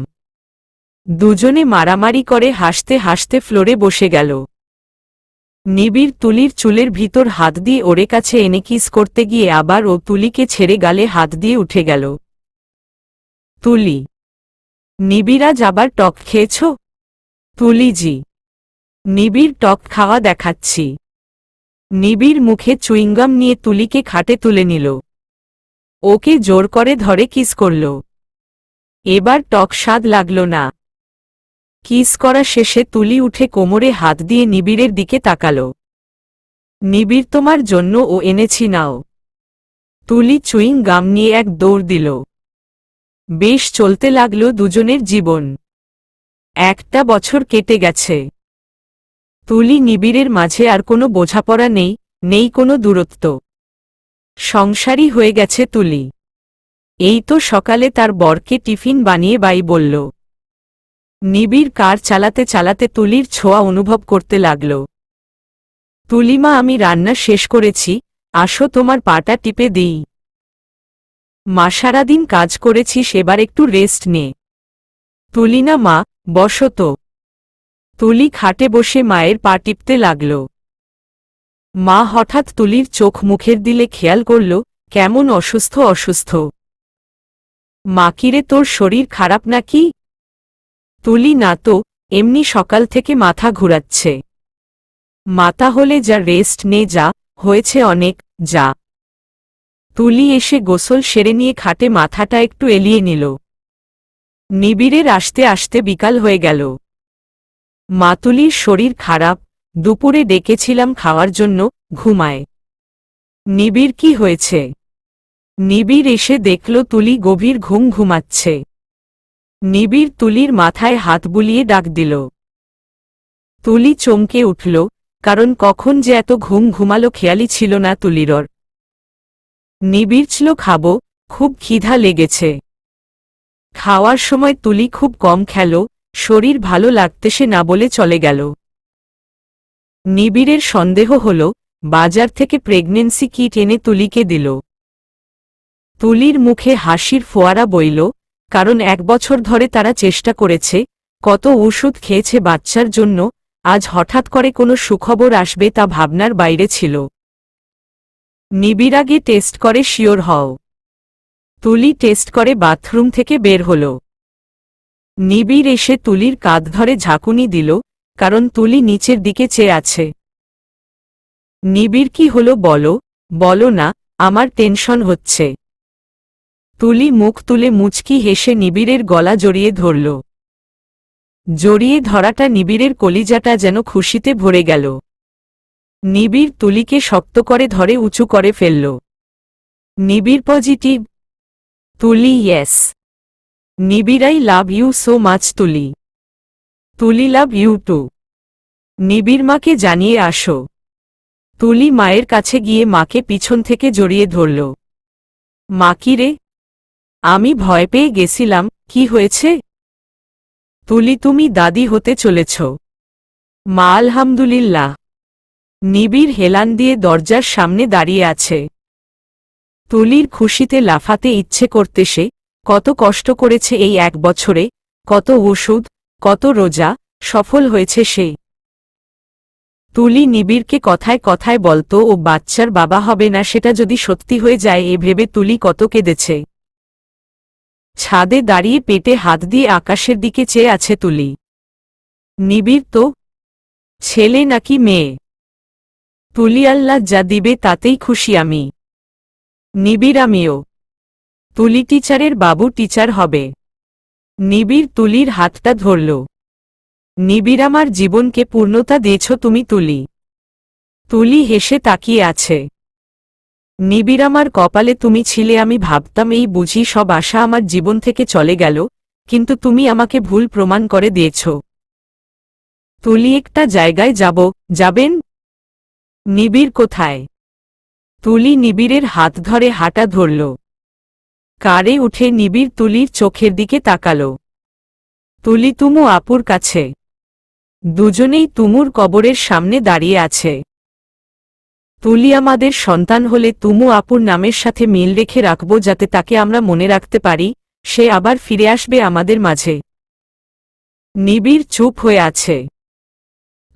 দুজনে মারামারি করে হাসতে হাসতে ফ্লোরে বসে গেল। নিবিড় তুলির চুলের ভিতর হাত দিয়ে ওরে কাছে এনে কিস করতে গিয়ে আবার ও তুলিকে ছেড়ে গালে হাত দিয়ে উঠে গেল। তুলি, নিবিড়, আজ আবার টক খেয়েছ? তুলি, জি। নিবিড়, টক খাওয়া দেখাচ্ছি। নিবিড় মুখে চুইংগাম নিয়ে তুলিকে খাটে তুলে নিল। ওকে জোর করে ধরে কিস করল। এবার টক স্বাদ লাগল না। কিস করা শেষে তুলি উঠে কোমরে হাত দিয়ে নিবিড়ের দিকে তাকাল। নিবিড়, তোমার জন্য ও এনেছি, নাও। তুলি চুইং গাম নিয়ে এক দৌড় দিল। বেশ চলতে লাগল দুজনের জীবন। 1টা বছর কেটে গেছে। তুলি নিবিড়ের মাঝে আর কোনো বোঝাপড়া নেই, নেই কোনো দূরত্ব। সংসারী হয়ে গেছে তুলি। এই তো সকালে তার বরকে টিফিন বানিয়ে বাই বলল। নিবিড় কার চালাতে চালাতে তুলির ছোঁয়া অনুভব করতে লাগল। তুলিমা, আমি রান্না শেষ করেছি, আসো তোমার পাটা টিপে দিই। মা, সারাদিন কাজ করেছিস, এবার একটু রেস্ট নে। তুলি, না মা, বসো তো। তুলি খাটে বসে মায়ের পা টিপতে লাগল। মা হঠাৎ তুলির চোখ মুখের দিলে খেয়াল করল, কেমন অসুস্থ অসুস্থ। মাকিরে, তোর শরীর খারাপ নাকি? তুলি, না তো, এমনি সকাল থেকে মাথা ঘুরাচ্ছে। মাথা হলে যা, রেস্ট নে, যা হয়েছে অনেক, যা। তুলি এসে গোসল সেরে নিয়ে খাটে মাথাটা একটু এলিয়ে নিল। নিবিড়ের আসতে আসতে বিকাল হয়ে গেল। মাতুলির শরীর খারাপ, দুপুরে ডেকেছিলাম খাওয়ার জন্য, ঘুমায়। নিবিড়, কি হয়েছে? নিবিড় এসে দেখল তুলি গভীর ঘুম ঘুমাচ্ছে। নিবিড় তুলির মাথায় হাত বুলিয়ে ডাক দিল। তুলি চমকে উঠল, কারণ কখন যে এত ঘুম ঘুমালো খেয়ালই ছিল না তুলিরর। নিবিড়, খাবো, খুব ক্ষিধা লেগেছে। খাওয়ার সময় তুলি খুব কম খেল, শরীর ভালো লাগতেছে না বলে চলে গেল। নিবিড়ের সন্দেহ হল, বাজার থেকে প্রেগন্যান্সি কিট এনে তুলিকে দিল। তুলির মুখে হাসির ফোয়ারা বইল, কারণ 1 বছর ধরে তারা চেষ্টা করেছে, কত ওষুধ খেয়েছে বাচ্চার জন্য, আজ হঠাৎ করে কোনো সুখবর আসবে তা ভাবনার বাইরে ছিল। নিবিড় আগে টেস্ট করে শিওর হও। তুলি টেস্ট করে বাথরুম থেকে বের হল। নিবিড় এসে তুলির কাঁধ ধরে ঝাঁকুনি দিল, কারণ তুলি নিচের দিকে চেয়ে আছে। নিবিড় কি হলো বলো, বলো না, আমার টেনশন হচ্ছে। তুলি মুখ তুলে মুচকি হেসে নিবিড়ের গলা জড়িয়ে ধরল। জড়িয়ে ধরাটা নিবিড়ের কলিজাটা যেন খুশিতে ভরে গেল। নিবিড় তুলিকে শক্ত করে ধরে উঁচু করে ফেলল। নিবিড় positive. Tuli yes. Nibir I love you so much Tuli. Tuli love you two. নিবিড় মাকে জানিয়ে আসো। তুলি মায়ের কাছে গিয়ে মাকে পিছন থেকে জড়িয়ে ধরল। মা কি রে? আমি ভয় পেয়ে গেছিলাম, কি হয়েছে? তুলি তুমি দাদি হতে চলেছ। মা আলহামদুলিল্লাহ। নিবিড় হেলান দিয়ে দরজার সামনে দাঁড়িয়ে আছে। তুলির খুশিতে লাফাতে ইচ্ছে করতেছে, কত কষ্ট করেছে এই 1 বছরে, কত ওষুধ, কত রোজা, সফল হয়েছে সে। তুলি নিবিড়কে কথায় কথায় বলতো ও বাচ্চার বাবা হবে না, সেটা যদি সত্যি হয়ে যায় এ ভেবে তুলি কত কেঁদেছে। ছাদে দাঁড়িয়ে পেটে হাত দিয়ে আকাশের দিকে চেয়ে আছে তুলি। নিবিড় তো ছেলে নাকি মেয়ে? তুলি আল্লাহ যা দিবে তাতেই খুশি আমি। নিবিড় আমিও। তুলি টিচারের বাবু টিচার হবে। নিবিড় তুলির হাতটা ধরল। নিবিড় আমার জীবনকে পূর্ণতা দিয়েছ তুমি তুলি। তুলি হেসে তাকিয়ে আছে। নিবিড় আমার কপালে তুমি ছিলে, আমি ভাবতাম এই বুঝি সব আশা আমার জীবন থেকে চলে গেল, কিন্তু তুমি আমাকে ভুল প্রমাণ করে দিয়েছ। তুলি একটা জায়গায় যাবেন? নিবিড় কোথায়? তুলি নিবিড়ের হাত ধরে হাঁটা ধরল। কারে উঠে নিবিড় তুলির চোখের দিকে তাকাল। তুলি তুমু আপুর কাছে। দুজনেই তুমুর কবরের সামনে দাঁড়িয়ে আছে। তুলি আমাদের সন্তান হলে তুমু আপুর নামের সাথে মিল রেখে রাখব, যাতে তাকে আমরা মনে রাখতে পারি, সে আবার ফিরে আসবে আমাদের মাঝে। নিবিড় চুপ হয়ে আছে।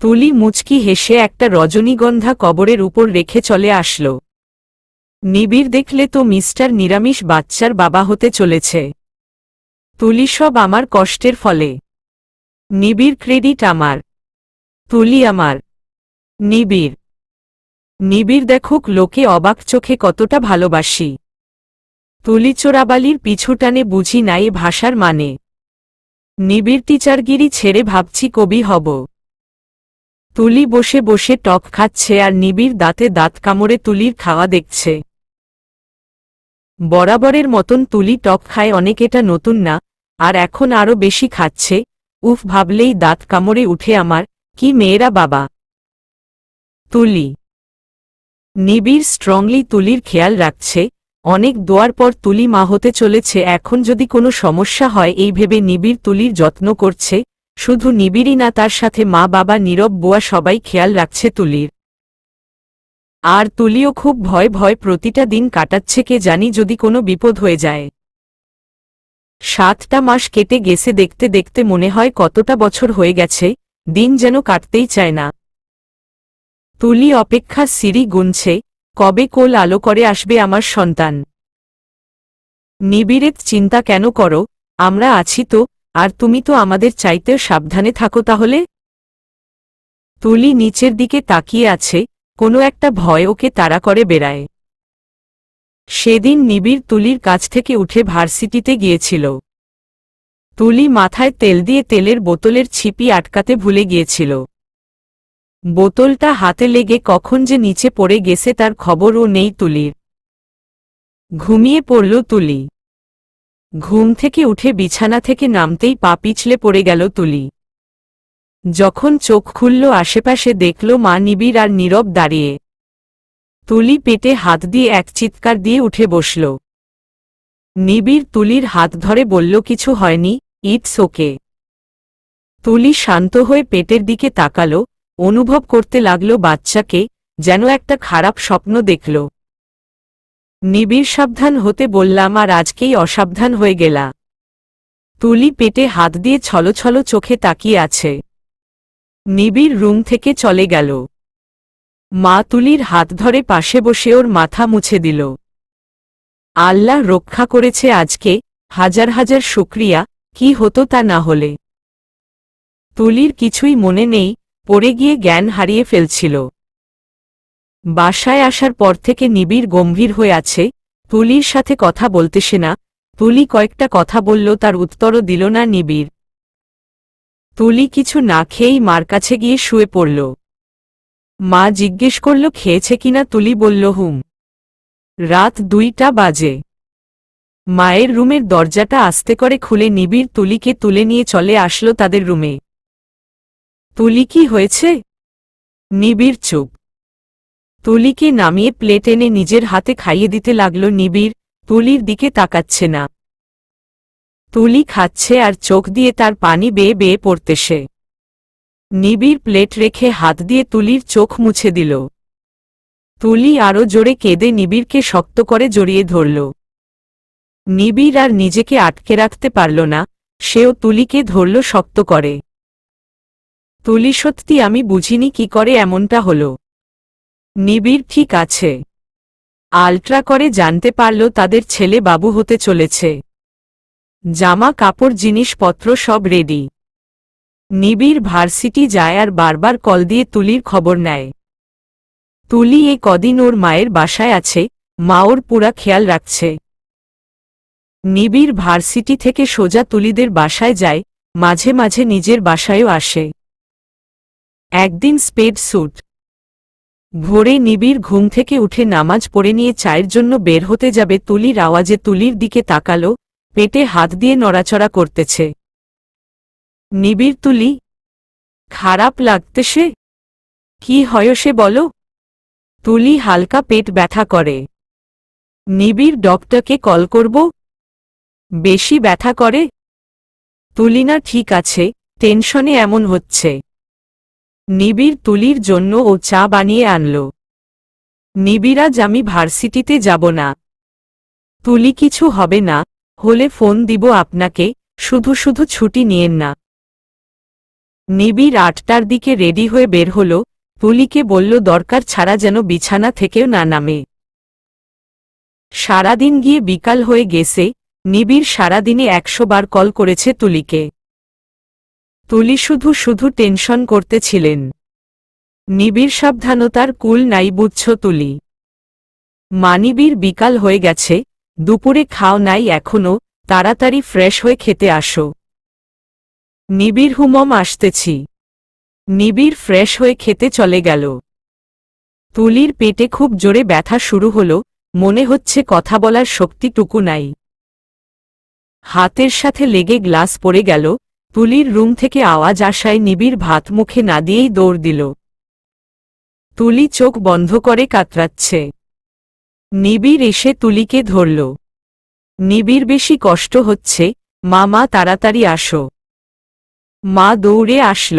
তুলি মুচকি হেসে একটা রজনীগন্ধা কবরের উপর রেখে চলে আসল। নিবিড় দেখলে তো মিস্টার নিরামিষ বাচ্চার বাবা হতে চলেছে। তুলি সব আমার কষ্টের ফলে। নিবিড় ক্রেডিট আমার। তুলি আমার। নিবিড়। নিবিড় দেখুক লোকে অবাক চোখে কতটা ভালোবাসি। তুলি চোরাবালির পিছু টানে বুঝি নাই ভাষার মানে। নিবিড় টিচারগিরি ছেড়ে ভাবছি কবি হব। তুলি বসে বসে টক খাচ্ছে আর নিবিড় দাঁতে দাঁত কামড়ে তুলির খাওয়া দেখছে। বরাবরের মতন তুলি টক খায় অনেক, এটা নতুন না, আর এখন আরো বেশি খাচ্ছে। উফ, ভাবলেই দাঁত কামড়ে উঠে আমার, কি মেয়েরা বাবা। তুলি। নিবিড় স্ট্রংলি তুলির খেয়াল রাখছে। অনেক দোয়ার পর তুলি মা হতে চলেছে, এখন যদি কোনো সমস্যা হয় এই ভেবে নিবিড় তুলির যত্ন করছে। শুধু নিবিড়ই না, তার সাথে মা বাবা নীরব বুয়া সবাই খেয়াল রাখছে তুলির। আর তুলিও খুব ভয় ভয় প্রতিটা দিন কাটাচ্ছে, কে জানি যদি কোনো বিপদ হয়ে যায়। 7টা মাস কেটে গেছে, দেখতে দেখতে মনে হয় কতটা বছর হয়ে গেছে, দিন যেন কাটতেই চায় না। তুলি অপেক্ষা সিঁড়ি গুনছে, কবে কোল আলো করে আসবে আমার সন্তান। নিবিড় চিন্তা কেন করো, আমরা আছি তো, আর তুমি তো আমাদের চাইতেও সাবধানে থাকো তাহলে। তুলি নিচের দিকে তাকিয়ে আছে, কোনো একটা ভয় ওকে তাড়া করে বেড়ায়। সেদিন নিবিড় তুলির কাছ থেকে উঠে ভার্সিটিতে গিয়েছিল। তুলি মাথায় তেল দিয়ে তেলের বোতলের ছিপি আটকাতে ভুলে গিয়েছিল। বোতলটা হাতে লেগে কখন যে নিচে পড়ে গেছে তার খবরও নেই তুলির। ঘুমিয়ে পড়ল তুলি। ঘুম থেকে উঠে বিছানা থেকে নামতেই পা পিছলে পড়ে গেল তুলি। যখন চোখ খুলল আশেপাশে দেখল মা নিবিড় আর নীরব দাঁড়িয়ে। তুলি পেটে হাত দিয়ে এক চিৎকার দিয়ে উঠে বসল। নিবিড় তুলির হাত ধরে বলল, কিছু হয়নি, ইটস ওকে। তুলি শান্ত হয়ে পেটের দিকে তাকালো, অনুভব করতে লাগলো বাচ্চাকে, যেন একটা খারাপ স্বপ্ন দেখল। নিবিড়, সাবধান হতে বললাম, আর আজকেই অসাবধান হয়ে গেলা। তুলি পেটে হাত দিয়ে ছলছল চোখে তাকিয়ে আছে। নিবিড় রুম থেকে চলে গেল। মা তুলির হাত ধরে পাশে বসে ওর মাথা মুছে দিল। আল্লাহ রক্ষা করেছে আজকে, হাজার হাজার শুকরিয়া, কি হতো তা না হলে। তুলির কিছুই মনে নেই, পড়ে গিয়ে জ্ঞান হারিয়ে ফেলছিল। বাসায় আসার পর থেকে নিবিড় গম্ভীর হয়ে আছে, তুলির সাথে কথা বলতেছে না। তুলি কয়েকটা কথা বলল, তার উত্তরও দিল না নিবিড়। তুলি কিছু না খেয়েই মার কাছে গিয়ে শুয়ে পড়ল। মা জিজ্ঞেস করল খেয়েছে কিনা, তুলি বলল হুম। রাত 2টা বাজে। মায়ের রুমের দরজাটা আস্তে করে খুলে নিবিড় তুলিকে তুলে নিয়ে চলে আসলো তাদের রুমে। তুলি, কি হয়েছে? নিবিড় চুপ। তুলিকে নামিয়ে প্লেট এনে নিজের হাতে খাইয়ে দিতে লাগল নিবিড়, তুলির দিকে তাকাচ্ছে না। তুলি খাচ্ছে আর চোখ দিয়ে তার পানি বেয়ে বেয়ে পড়তেছে। নিবিড় প্লেট রেখে হাত দিয়ে তুলির চোখ মুছে দিল। তুলি আরও জোরে কেঁদে নিবিড়কে শক্ত করে জড়িয়ে ধরল। নিবিড় আর নিজেকে আটকে রাখতে পারল না, সেও তুলিকে ধরল শক্ত করে। তুলি, সত্যি আমি বুঝিনি কি করে এমনটা হলো। নিবিড়, ঠিক আছে। আলট্রা করে জানতে পারল তাদের ছেলে বাবু হতে চলেছে। জামা কাপড় জিনিসপত্র সব রেডি। নিবিড় ভার্সিটি যায় আর বারবার কল দিয়ে তুলির খবর নেয়। তুলি এ কদিন ওর মায়ের বাসায় আছে, মা ওর পুরা খেয়াল রাখছে। নিবিড় ভার্সিটি থেকে সোজা তুলিদের বাসায় যায়, মাঝে মাঝে নিজের বাসায়ও আসে। একদিন স্পেড স্যুট ভোরে নিবিড় ঘুম থেকে উঠে নামাজ পড়ে নিয়ে চায়ের জন্য বের হতে যাবে, তুলির আওয়াজে তুলির দিকে তাকালো, পেটে হাত দিয়ে নড়াচড়া করতেছে। নিবিড়, তুলি, খারাপ লাগতেছে? কি হয়সে বলো? তুলি হালকা পেট ব্যথা করে। নিবিড়, ডক্টরকে কল করব? বেশি ব্যথা করে? তুলি, না ঠিক আছে, টেনশনে এমন হচ্ছে। নিবিড় তুলির জন্য ও চা বানিয়ে আনল। নিবিড়, আজ আমি ভার্সিটিতে যাব না। তুলি, কিছু হবে না, হলে ফোন দিব আপনাকে, শুধু শুধু ছুটি নিয়েন না। নিবিড় 8টার দিকে রেডি হয়ে বের হল, তুলিকে বলল দরকার ছাড়া যেন বিছানা থেকেও না নামে। সারাদিন গিয়ে বিকাল হয়ে গেছে, নিবিড় সারাদিনে 100 বার কল করেছে তুলিকে। তুলি শুধু শুধু টেনশন করতেছিলেন। নিবিড় সাবধানতার কুল নাই, বুঝছ তুলি? মানিবির বিকাল হয়ে গেছে, দুপুরে খাও নাই এখনো, তাড়াতাড়ি ফ্রেশ হয়ে খেতে আসো। নিবিড়, হুমম আসতেছি। নিবিড় ফ্রেশ হয়ে খেতে চলে গেল। তুলির পেটে খুব জোরে ব্যথা শুরু হল, মনে হচ্ছে কথা বলার শক্তিটুকু নাই। হাতের সাথে লেগে গ্লাস পড়ে গেল। তুলির রুম থেকে আওয়াজ আসায় নিবিড় ভাত মুখে না দিয়েই দৌড় দিল। তুলি চোখ বন্ধ করে কাতরাচ্ছে। নিবিড় এসে তুলিকে ধরল। নিবিড়, বেশি কষ্ট হচ্ছে, মা তাড়াতাড়ি আসো। মা দৌড়ে আসল।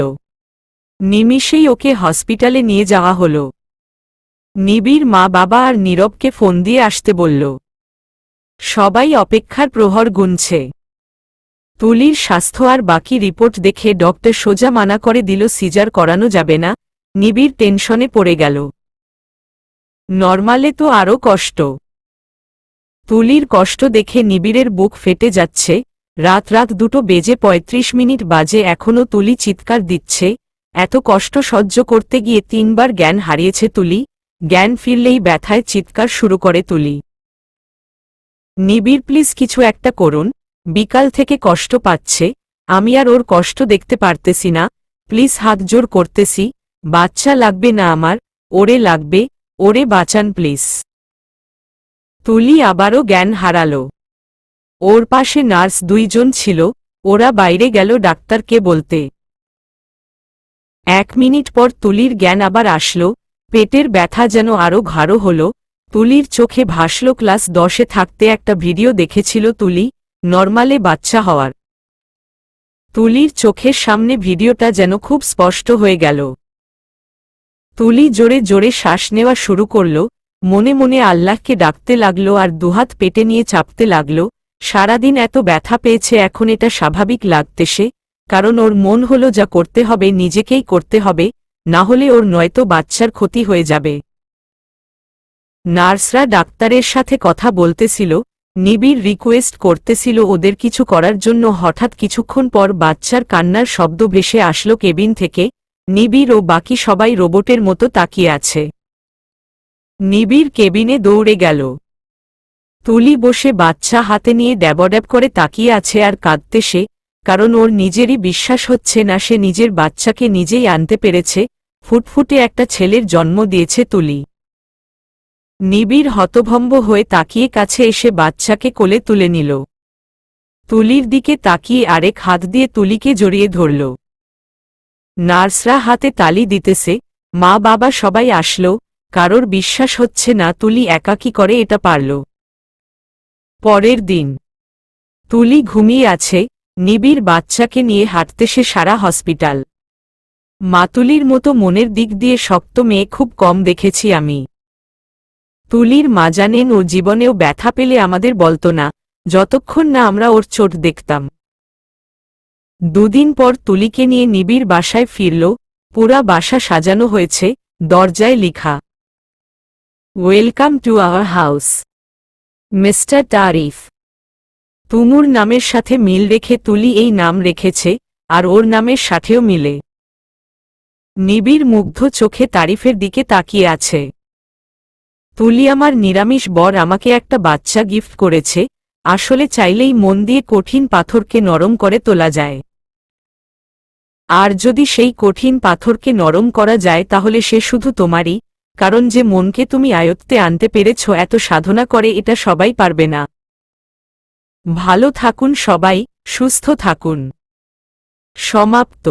নিমিষেই ওকে হসপিটালে নিয়ে যাওয়া হল। নিবিড় মা, বাবা আর নীরবকে ফোন দিয়ে আসতে বলল। সবাই অপেক্ষার প্রহর গুনছে। তুলির স্বাস্থ্য আর বাকি রিপোর্ট দেখে ডক্টর সোজা মানা করে দিল, সিজার করানো যাবে না। নিবিড় টেনশনে পড়ে গেল। নরমালে তো আরও কষ্ট। তুলির কষ্ট দেখে নিবিড়ের বুক ফেটে যাচ্ছে। রাত 2:35 বাজে, এখনও তুলি চিৎকার দিচ্ছে। এত কষ্ট সহ্য করতে গিয়ে 3বার জ্ঞান হারিয়েছে তুলি। জ্ঞান ফিরলেই ব্যথায় চিৎকার শুরু করে তুলি। নিবিড়, প্লিজ কিছু একটা করুন, বিকাল থেকে কষ্ট পাচ্ছে, আমি আর ওর কষ্ট দেখতে পারতেছি না, প্লিজ হাত জোর করতেছি, বাচ্চা লাগবে না আমার, ওরে লাগবে, ওরে বাঁচান প্লিজ। তুলি আবারও জ্ঞান হারালো। ওর পাশে নার্স 2 জন ছিল, ওরা বাইরে গেল ডাক্তারকে বলতে। 1 মিনিট পর তুলির জ্ঞান আবার আসলো, পেটের ব্যথা যেন আরও গাঢ় হল। তুলির চোখে ভাসল ক্লাস 10-এ থাকতে একটা ভিডিও দেখেছিল তুলি, নরমালে বাচ্চা হওয়ার। তুলির চোখের সামনে ভিডিওটা যেন খুব স্পষ্ট হয়ে গেল। তুলি জোরে জোরে শ্বাস নেওয়া শুরু করল, মনে মনে আল্লাহকে ডাকতে লাগল আর দুহাত পেটে নিয়ে চাপতে লাগল। সারাদিন এত ব্যথা পেয়েছে, এখন এটা স্বাভাবিক লাগতেছে, কারণ ওর মন হলো যা করতে হবে নিজেকেই করতে হবে, না হলে ওর নয়তো বাচ্চার ক্ষতি হয়ে যাবে। নার্সরা ডাক্তারের সাথে কথা বলতেছিল, নিবিড় রিকোয়েস্ট করতেছিল ওদের কিছু করার জন্য। হঠাৎ কিছুক্ষণ পর বাচ্চার কান্নার শব্দ ভেসে আসলো কেবিন থেকে। নিবিড় ও বাকি সবাই রোবটের মতো তাকিয়ে আছে। নিবিড় কেবিনে দৌড়ে গেল। তুলি বসে বাচ্চা হাতে নিয়ে ড্যাবড্যাব করে তাকিয়ে আছে আর কাঁদতে সে, কারণ ওর নিজেরই বিশ্বাস হচ্ছে না সে নিজের বাচ্চাকে নিজেই আনতে পেরেছে। ফুটফুটে একটা ছেলের জন্ম দিয়েছে তুলি। নিবিড় হতভম্ব হয়ে তাকিয়ে কাছে এসে বাচ্চাকে কোলে তুলে নিল। তুলির দিকে তাকিয়ে আরেক হাত দিয়ে তুলিকে জড়িয়ে ধরল। নার্সরা হাতে তালি দিতেছে, মা বাবা সবাই আসলো, কারোর বিশ্বাস হচ্ছে না তুলি একা কি করে এটা পারল। পরের দিন তুলি ঘুমিয়ে আছে, নিবিড় বাচ্চাকে নিয়ে হাঁটতেছে সারা হসপিটাল। মাতুলির মতো মনের দিক দিয়ে শক্ত মেয়ে খুব কম দেখেছি আমি। তুলির মা জানেন ও জীবনেও ব্যথা পেলে আমাদের বলতো না, যতক্ষণ না আমরা ওর চোট দেখতাম। দুদিন পর তুলিকে নিয়ে নিবিড় বাসায় ফিরল। পুরা বাসা সাজানো হয়েছে, দরজায় লিখা, welcome to our house mister Tarif. তুমুর নামের সাথে মিল রেখে তুলি এই নাম রেখেছে, আর ওর নামের সাথেও মিলে। নিবিড় মুগ্ধ চোখে তারিফের দিকে তাকিয়ে আছে। তুলি আমার নিরামিষ বর আমাকে একটা বাচ্চা গিফট করেছে। আসলে চাইলেই মন দিয়ে কঠিন পাথরকে নরম করে তোলা যায়। আর যদি সেই কঠিন পাথরকে নরম করা যায় তাহলে সে শুধু তোমারই, কারণ যে মনকে তুমি আয়ত্তে আনতে পেরেছ এত সাধনা করে এটা সবাই পারবে না। ভালো থাকুন সবাই, সুস্থ থাকুন। সমাপ্ত।